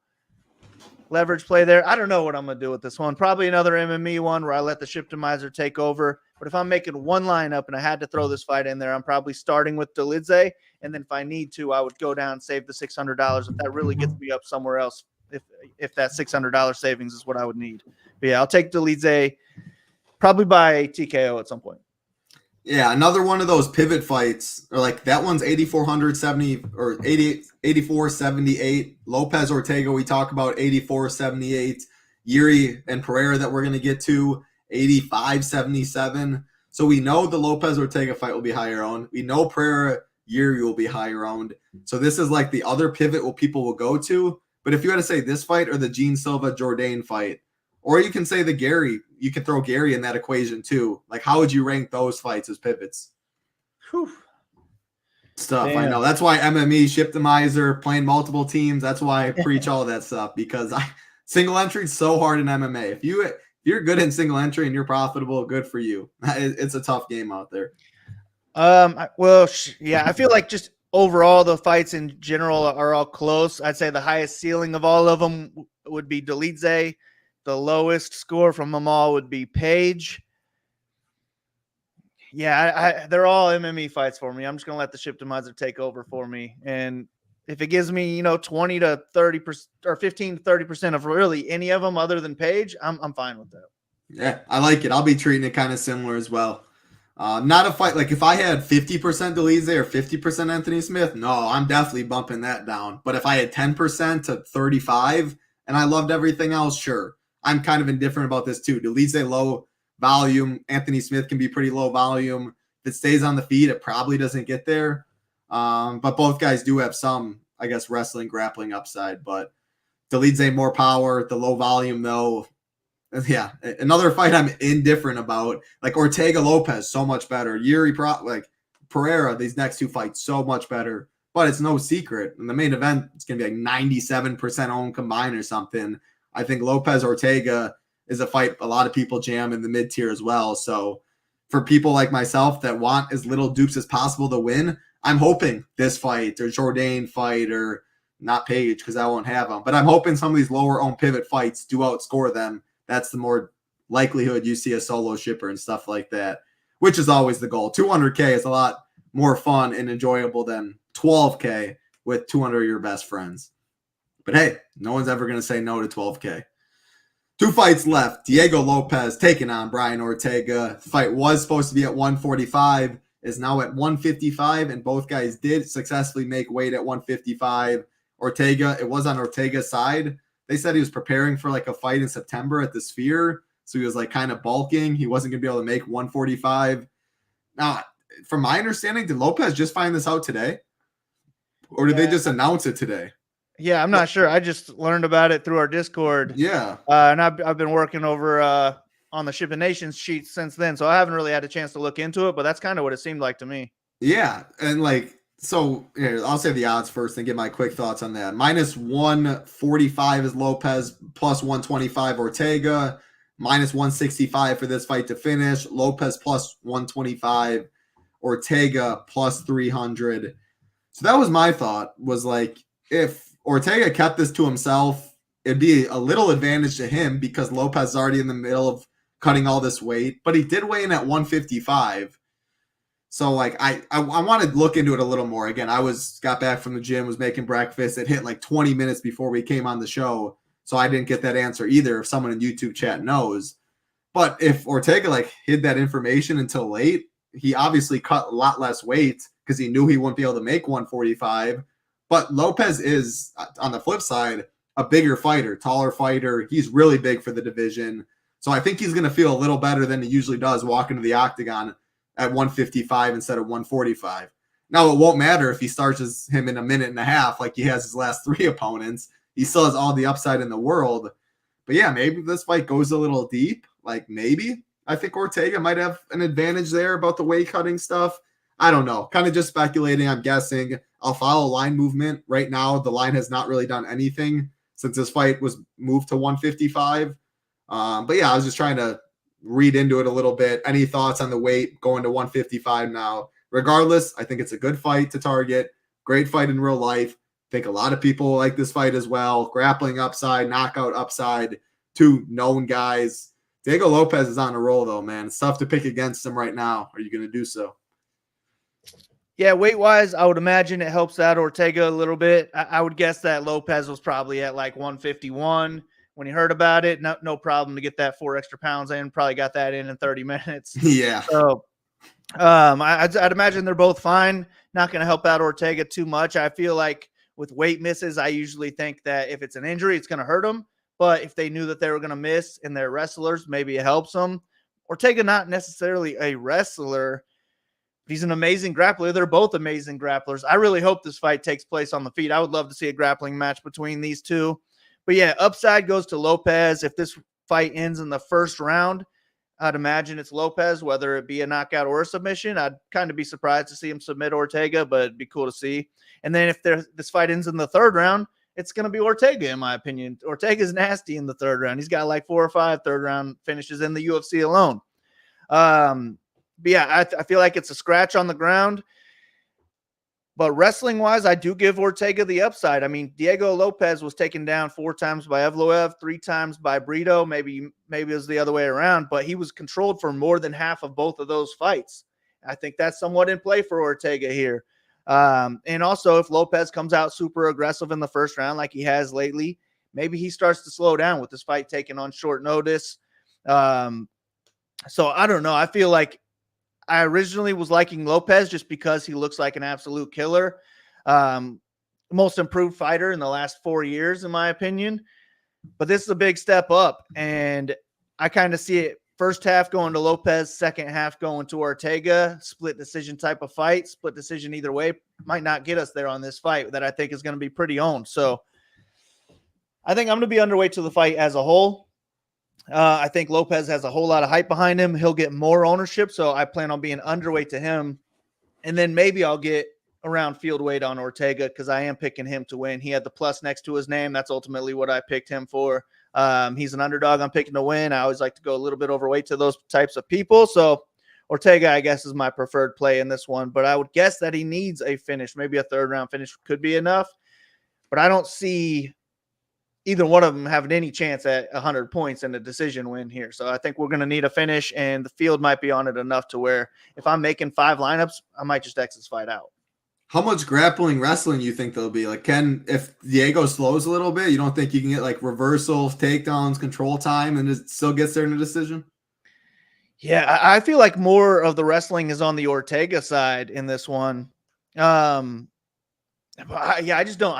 leverage play there. I don't know what I'm going to do with this one. Probably another MME one where I let the Shiptimizer take over. But if I'm making one lineup and I had to throw this fight in there, I'm probably starting with Dolidze. And then if I need to, I would go down and save the $600 if that really gets me up somewhere else. If that $600 savings is what I would need. But yeah, I'll take Dolidze probably by TKO at some point. Yeah, another one of those pivot fights, or like that one's 8,470 or 8,478. Lopez Ortega, we talk about 8,478. Yuri and Pereira that we're going to get to 8,577. So we know the Lopez Ortega fight will be higher owned. We know Pereira Yuri will be higher owned. So this is like the other pivot what people will go to. But if you had to say this fight or the Gene Silva Jourdain fight, or you can say the Gary, you can throw Gary in that equation too. Like, how would you rank those fights as pivots? Whew. Stuff. Damn. I know. That's why MME, Shiptimizer, playing multiple teams. That's why I preach all that stuff, because single entry is so hard in MMA. If you're good in single entry and you're profitable, good for you. It's a tough game out there. Yeah, I feel like just overall the fights in general are all close. I'd say the highest ceiling of all of them would be Dolidze. The lowest score from them all would be Page. Yeah, they're all MME fights for me. I'm just going to let the Shiptimizer take over for me. And if it gives me, 20 to 30% or 15 to 30% of really any of them other than Page, I'm fine with that. Yeah, I like it. I'll be treating it kind of similar as well. Not a fight like if I had 50% Dolidze or 50% Anthony Smith, no, I'm definitely bumping that down. But if I had 10% to 35 and I loved everything else, sure. I'm kind of indifferent about this too. Dolidze low volume. Anthony Smith can be pretty low volume. If it stays on the feet, it probably doesn't get there. But both guys do have some, I guess, wrestling, grappling upside. But Dolidze more power. The low volume, though. Yeah, another fight I'm indifferent about. Like Ortega Lopez, so much better. Yuri, Pereira, these next two fights, so much better. But it's no secret. In the main event, it's going to be like 97% owned combined or something. I think Lopez Ortega is a fight a lot of people jam in the mid tier as well. So for people like myself that want as little dupes as possible to win, I'm hoping this fight or Jourdain fight or not Page because I won't have them. But I'm hoping some of these lower owned pivot fights do outscore them. That's the more likelihood you see a solo shipper and stuff like that, which is always the goal. 200K is a lot more fun and enjoyable than 12K with 200 of your best friends. But hey, no one's ever going to say no to 12K. Two fights left. Diego Lopez taking on Brian Ortega. The fight was supposed to be at 145, is now at 155, and both guys did successfully make weight at 155. Ortega, it was on Ortega's side. They said he was preparing for like a fight in September at the Sphere, so he was like kind of bulking. He wasn't going to be able to make 145. Now, from my understanding, did Lopez just find this out today? Or did they just announce it today? Yeah, I'm not sure. I just learned about it through our Discord. Yeah. And I've been working over on the Shipping Nations sheet since then, so I haven't really had a chance to look into it, but that's kind of what it seemed like to me. Yeah, and like, so here, I'll say the odds first and get my quick thoughts on that. Minus 145 is Lopez, plus 125 Ortega, minus 165 for this fight to finish. Lopez plus 125, Ortega plus 300. So that was my thought, was like, if Ortega kept this to himself, it'd be a little advantage to him because Lopez is already in the middle of cutting all this weight, but he did weigh in at 155. So like I want to look into it a little more. Again, got back from the gym, was making breakfast. It hit like 20 minutes before we came on the show, so I didn't get that answer either. If someone in YouTube chat knows, but if Ortega like hid that information until late, he obviously cut a lot less weight because he knew he wouldn't be able to make 145. But Lopez is, on the flip side, a bigger fighter, taller fighter. He's really big for the division. So I think he's going to feel a little better than he usually does walking to the octagon at 155 instead of 145. Now, it won't matter if he starts him in a minute and a half like he has his last 3 opponents. He still has all the upside in the world. But yeah, maybe this fight goes a little deep. Like maybe I think Ortega might have an advantage there about the weight cutting stuff. I don't know. Kind of just speculating. I'm guessing. I'll follow line movement. Right now, the line has not really done anything since this fight was moved to 155. But yeah, I was just trying to read into it a little bit. Any thoughts on the weight going to 155 now? Regardless, I think it's a good fight to target. Great fight in real life. I think a lot of people like this fight as well. Grappling upside, knockout upside, 2 known guys. Diego Lopez is on a roll, though, man. It's tough to pick against him right now. Are you going to do so? Yeah, weight-wise, I would imagine it helps out Ortega a little bit. I would guess that Lopez was probably at like 151 when he heard about it. No problem to get that 4 extra pounds in. Probably got that in 30 minutes. Yeah. So I'd imagine they're both fine. Not going to help out Ortega too much. I feel like with weight misses, I usually think that if it's an injury, it's going to hurt them. But if they knew that they were going to miss and they're wrestlers, maybe it helps them. Ortega, not necessarily a wrestler. He's an amazing grappler. They're both amazing grapplers. I really hope this fight takes place on the feet. I would love to see a grappling match between these two. But yeah, upside goes to Lopez. If this fight ends in the first round, I'd imagine it's Lopez, whether it be a knockout or a submission. I'd kind of be surprised to see him submit Ortega, but it'd be cool to see. And then if this fight ends in the third round, it's going to be Ortega, in my opinion. Ortega's nasty in the third round. He's got like 4 or 5 third-round finishes in the UFC alone. But yeah, I feel like it's a scratch on the ground. But wrestling-wise, I do give Ortega the upside. I mean, Diego Lopez was taken down 4 times by Evloev, 3 times by Brito. Maybe it was the other way around, but he was controlled for more than half of both of those fights. I think that's somewhat in play for Ortega here. And also, if Lopez comes out super aggressive in the first round like he has lately, maybe he starts to slow down with this fight taken on short notice. So I don't know. I feel like I originally was liking Lopez just because he looks like an absolute killer. Most improved fighter in the last 4 years, in my opinion. But this is a big step up. And I kind of see it first half going to Lopez, second half going to Ortega. Split decision type of fight. Split decision either way might not get us there on this fight that I think is going to be pretty owned. So I think I'm going to be underweight to the fight as a whole. I think Lopez has a whole lot of hype behind him. He'll get more ownership, so I plan on being underweight to him. And then maybe I'll get around field weight on Ortega because I am picking him to win. He had the plus next to his name. That's ultimately what I picked him for. He's an underdog. I'm picking to win. I always like to go a little bit overweight to those types of people. So Ortega, I guess, is my preferred play in this one. But I would guess that he needs a finish. Maybe a third-round finish could be enough. But I don't see either one of them having any chance at 100 points in a decision win here. So I think we're going to need a finish, and the field might be on it enough to where if I'm making 5 lineups, I might just X this fight out. How much grappling wrestling you think there'll be? Like, if Diego slows a little bit, you don't think you can get like reversals, takedowns, control time, and it still gets there in a decision? Yeah, I feel like more of the wrestling is on the Ortega side in this one. I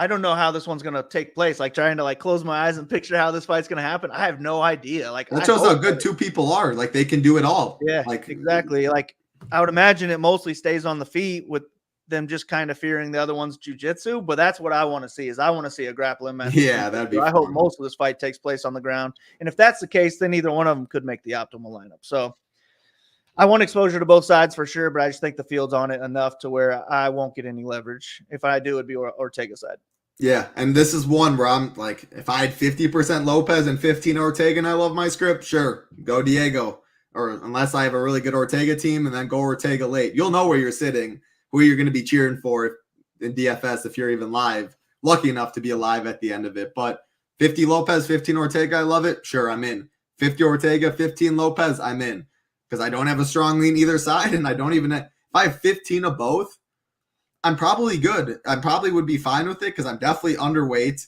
don't know how this one's going to take place. Like trying to like close my eyes and picture how this fight's going to happen. I have no idea. Like that shows how good 2 people are. Like they can do it all. Yeah, like exactly. Like I would imagine it mostly stays on the feet with them just kind of fearing the other one's jiu-jitsu, but that's what I want to see is I want to see a grappling match. Yeah, that'd be fun. I hope most of this fight takes place on the ground. And if that's the case, then either one of them could make the optimal lineup. So I want exposure to both sides for sure, but I just think the field's on it enough to where I won't get any leverage. If I do, it'd be Ortega side. Yeah, and this is one where I'm like, if I had 50% Lopez and 15 Ortega and I love my script, sure, go Diego. Or unless I have a really good Ortega team and then go Ortega late. You'll know where you're sitting, who you're going to be cheering for in DFS if you're even live. Lucky enough to be alive at the end of it. But 50 Lopez, 15 Ortega, I love it. Sure, I'm in. 50 Ortega, 15 Lopez, I'm in. Because I don't have a strong lean either side, and I don't even have, if I have 15 of both, I'm probably good. I probably would be fine with it because I'm definitely underweight,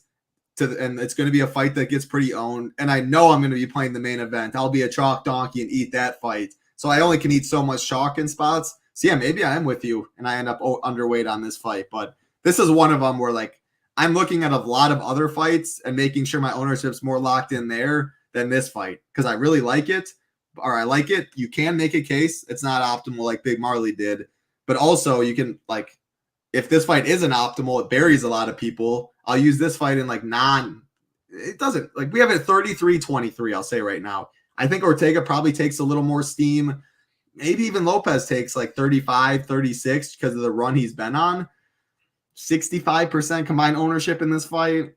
and it's going to be a fight that gets pretty owned. And I know I'm going to be playing the main event. I'll be a chalk donkey and eat that fight. So I only can eat so much chalk in spots. So yeah, maybe I am with you, and I end up underweight on this fight. But this is one of them where like I'm looking at a lot of other fights and making sure my ownership's more locked in there than this fight because I really like it. Or I like it. You can make a case. It's not optimal like Big Marley did. But also you can, like, if this fight isn't optimal, it buries a lot of people. I'll use this fight in like it doesn't, like, we have it 33-23, I'll say right now. I think Ortega probably takes a little more steam. Maybe even Lopez takes like 35, 36 because of the run he's been on. 65% combined ownership in this fight.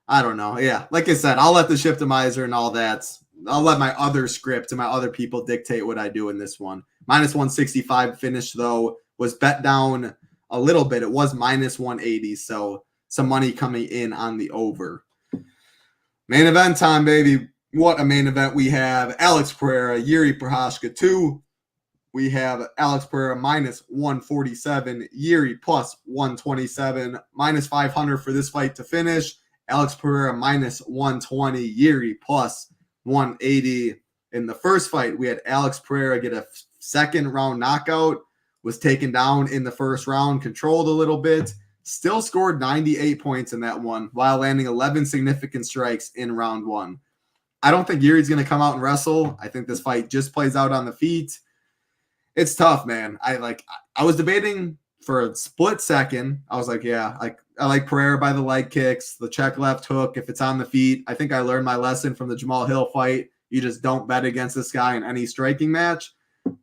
I don't know. Yeah, like I said, I'll let the Shiptimizer and all that. I'll let my other script and my other people dictate what I do in this one. Minus 165 finish, though, was bet down a little bit. It was minus 180, so some money coming in on the over. Main event time, baby. What a main event we have. Alex Pereira, Yuri Prochazka 2. We have Alex Pereira minus 147, Yuri plus 127, minus 500 for this fight to finish. Alex Pereira minus 120, Yuri plus 180. In the first fight, we had Alex Pereira get a second round knockout, was taken down in the first round, controlled a little bit, still scored 98 points in that one while landing 11 significant strikes in round one. I don't think Yuri's going to come out and wrestle. I think this fight just plays out on the feet. It's tough, man. I was debating for a split second. I was like, yeah, I like Pereira by the leg kicks, the check left hook. If it's on the feet, I think I learned my lesson from the Jamal Hill fight. You just don't bet against this guy in any striking match.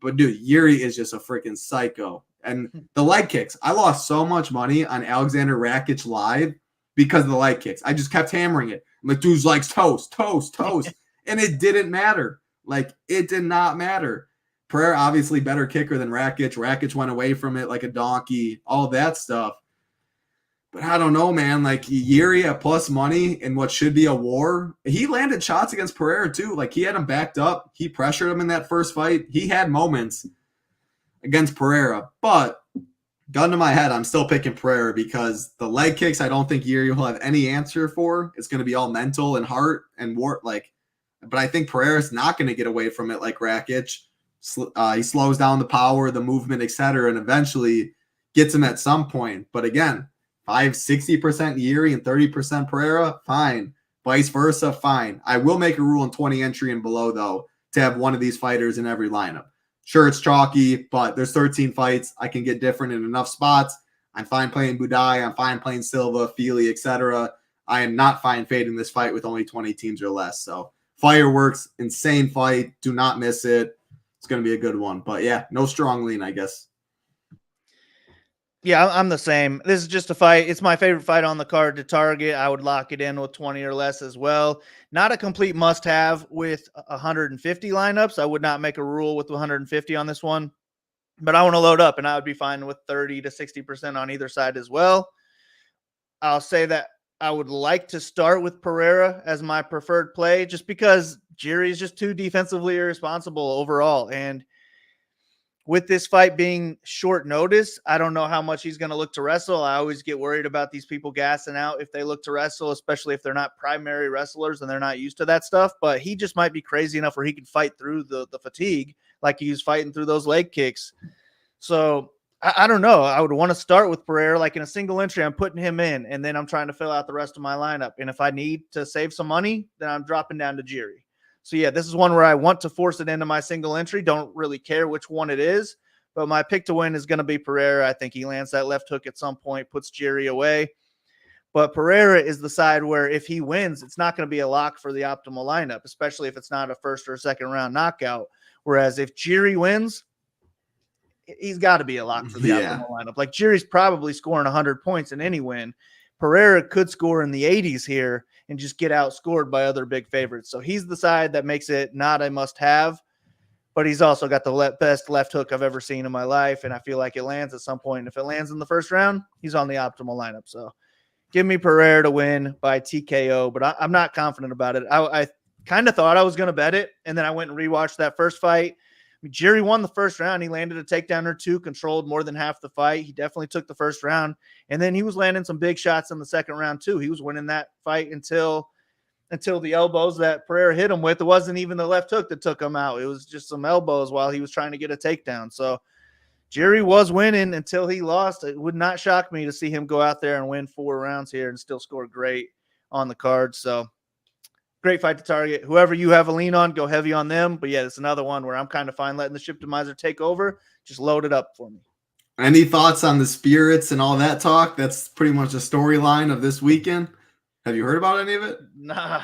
But dude, Yuri is just a freaking psycho. And the leg kicks, I lost so much money on Alexander Rakic live because of the leg kicks. I just kept hammering it. I'm like, dude's likes toast. And it didn't matter. Like, it did not matter. Pereira, obviously better kicker than Rakic. Rakic went away from it like a donkey, all that stuff. But I don't know, man. Like, Yuri at plus money in what should be a war. He landed shots against Pereira, too. Like, he had him backed up. He pressured him in that first fight. He had moments against Pereira. But gun to my head, I'm still picking Pereira because the leg kicks, I don't think Yuri will have any answer for. It's going to be all mental and heart and war. But I think Pereira's not going to get away from it like Rakic. He slows down the power, the movement, etc., and eventually gets him at some point. But again, 60% Yuri and 30% Pereira, fine. Vice versa, fine. I will make a rule in 20 entry and below, though, to have one of these fighters in every lineup. Sure, it's chalky, but there's 13 fights. I can get different in enough spots. I'm fine playing Budai. I'm fine playing Silva, Feely, etc. I am not fine fading this fight with only 20 teams or less. So fireworks, insane fight. Do not miss it. It's going to be a good one. But yeah, no strong lean, I guess. Yeah, I'm the same. This is just a fight. It's my favorite fight on the card to target. I would lock it in with 20 or less as well. Not a complete must-have with 150 lineups. I would not make a rule with 150 on this one. But I want to load up, and I would be fine with 30 to 60% on either side as well. I'll say that I would like to start with Pereira as my preferred play just because Jerry is just too defensively irresponsible overall. And with this fight being short notice, I don't know how much he's going to look to wrestle. I always get worried about these people gassing out if they look to wrestle, especially if they're not primary wrestlers and they're not used to that stuff. But he just might be crazy enough where he can fight through the fatigue like he was fighting through those leg kicks. So I don't know. I would want to start with Pereira. Like in a single entry, I'm putting him in, and then I'm trying to fill out the rest of my lineup. And if I need to save some money, then I'm dropping down to Jiri. So, yeah, this is one where I want to force it into my single entry. Don't really care which one it is. But my pick to win is going to be Pereira. I think he lands that left hook at some point, puts Jiri away. But Pereira is the side where if he wins, it's not going to be a lock for the optimal lineup, especially if it's not a first or second round knockout. Whereas if Jiri wins, he's got to be a lock for the optimal lineup. Like Jiri's probably scoring 100 points in any win. Pereira could score in the 80s here and just get outscored by other big favorites. So he's the side that makes it not a must-have, but he's also got the best left hook I've ever seen in my life, and I feel like it lands at some point. And if it lands in the first round, he's on the optimal lineup. So give me Pereira to win by TKO, but I'm not confident about it. I kind of thought I was going to bet it, and then I went and rewatched that first fight. Jiri won the first round. He landed a takedown or two, controlled more than half the fight. He definitely took the first round. And then he was landing some big shots in the second round too. He was winning that fight until the elbows that Pereira hit him with. It wasn't even the left hook that took him out. It was just some elbows while he was trying to get a takedown. So Jerry was winning until he lost. It would not shock me to see him go out there and win 4 rounds here and still score great on the card. So great fight to target. Whoever you have a lean on, go heavy on them. But yeah, it's another one where I'm kind of fine letting the Shiptimizer take over. Just load it up for me. Any thoughts on the spirits and all that talk? That's pretty much the storyline of this weekend. Have you heard about any of it? Nah.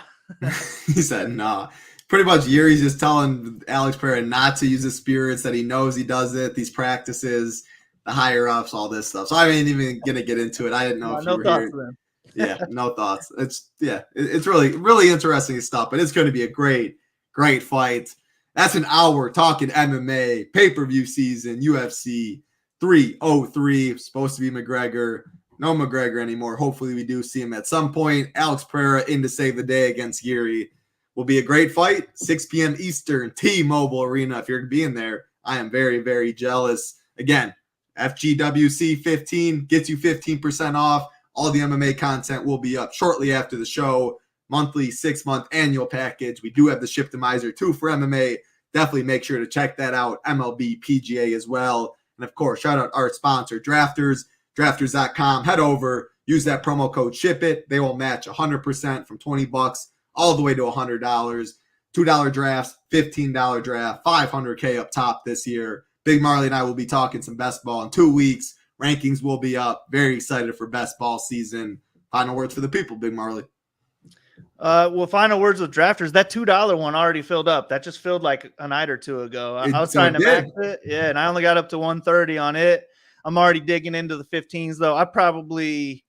He said nah. Pretty much Yuri's just telling Alex Pereira not to use the spirits, that he knows he does it, these practices, the higher ups, all this stuff. So I ain't even gonna get into it. I didn't know if you were here. Yeah, no thoughts. It's really, really interesting stuff, but it's going to be a great, great fight. That's an hour talking MMA, pay-per-view season, UFC 303. Supposed to be McGregor. No McGregor anymore. Hopefully we do see him at some point. Alex Pereira in to save the day against Yuri. Will be a great fight. 6 p.m. Eastern, T-Mobile Arena. If you're being there, I am very, very jealous. Again, FGWC 15 gets you 15% off. All the MMA content will be up shortly after the show. Monthly, 6-month annual package. We do have the Shiptimizer too for MMA. Definitely make sure to check that out. MLB, PGA as well. And of course, shout out our sponsor, Drafters. Drafters.com. Head over. Use that promo code SHIPIT. They will match 100% from $20 all the way to $100. $2 drafts, $15 draft, $500K up top this year. Big Marley and I will be talking some best ball in 2 weeks. Rankings will be up. Very excited for best ball season. Final words for the people, Big Marley. Well, final words with Drafters. That $2 one already filled up. That just filled like a night or two ago. I was trying to max it. Yeah, and I only got up to 130 on it. I'm already digging into the 15s though. I'm probably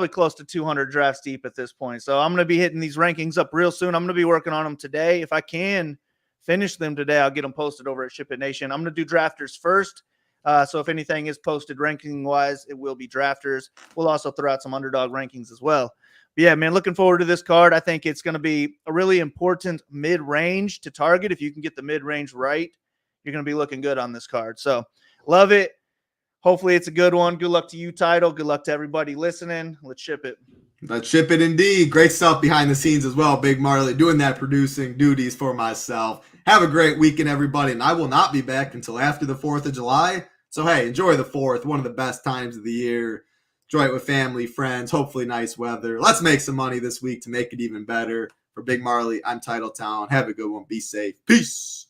close to 200 drafts deep at this point. So I'm going to be hitting these rankings up real soon. I'm going to be working on them today. If I can finish them today, I'll get them posted over at SHIPIT Nation. I'm going to do Drafters first. So if anything is posted ranking-wise, it will be Drafters. We'll also throw out some underdog rankings as well. But yeah, man, looking forward to this card. I think it's going to be a really important mid-range to target. If you can get the mid-range right, you're going to be looking good on this card. So love it. Hopefully it's a good one. Good luck to you, Title. Good luck to everybody listening. Let's ship it. Let's ship it indeed. Great stuff behind the scenes as well, Big Marley, doing that producing duties for myself. Have a great weekend, everybody, and I will not be back until after the 4th of July. So, hey, enjoy the 4th, one of the best times of the year. Enjoy it with family, friends, hopefully nice weather. Let's make some money this week to make it even better. For Big Marley, I'm Titletown. Have a good one. Be safe. Peace.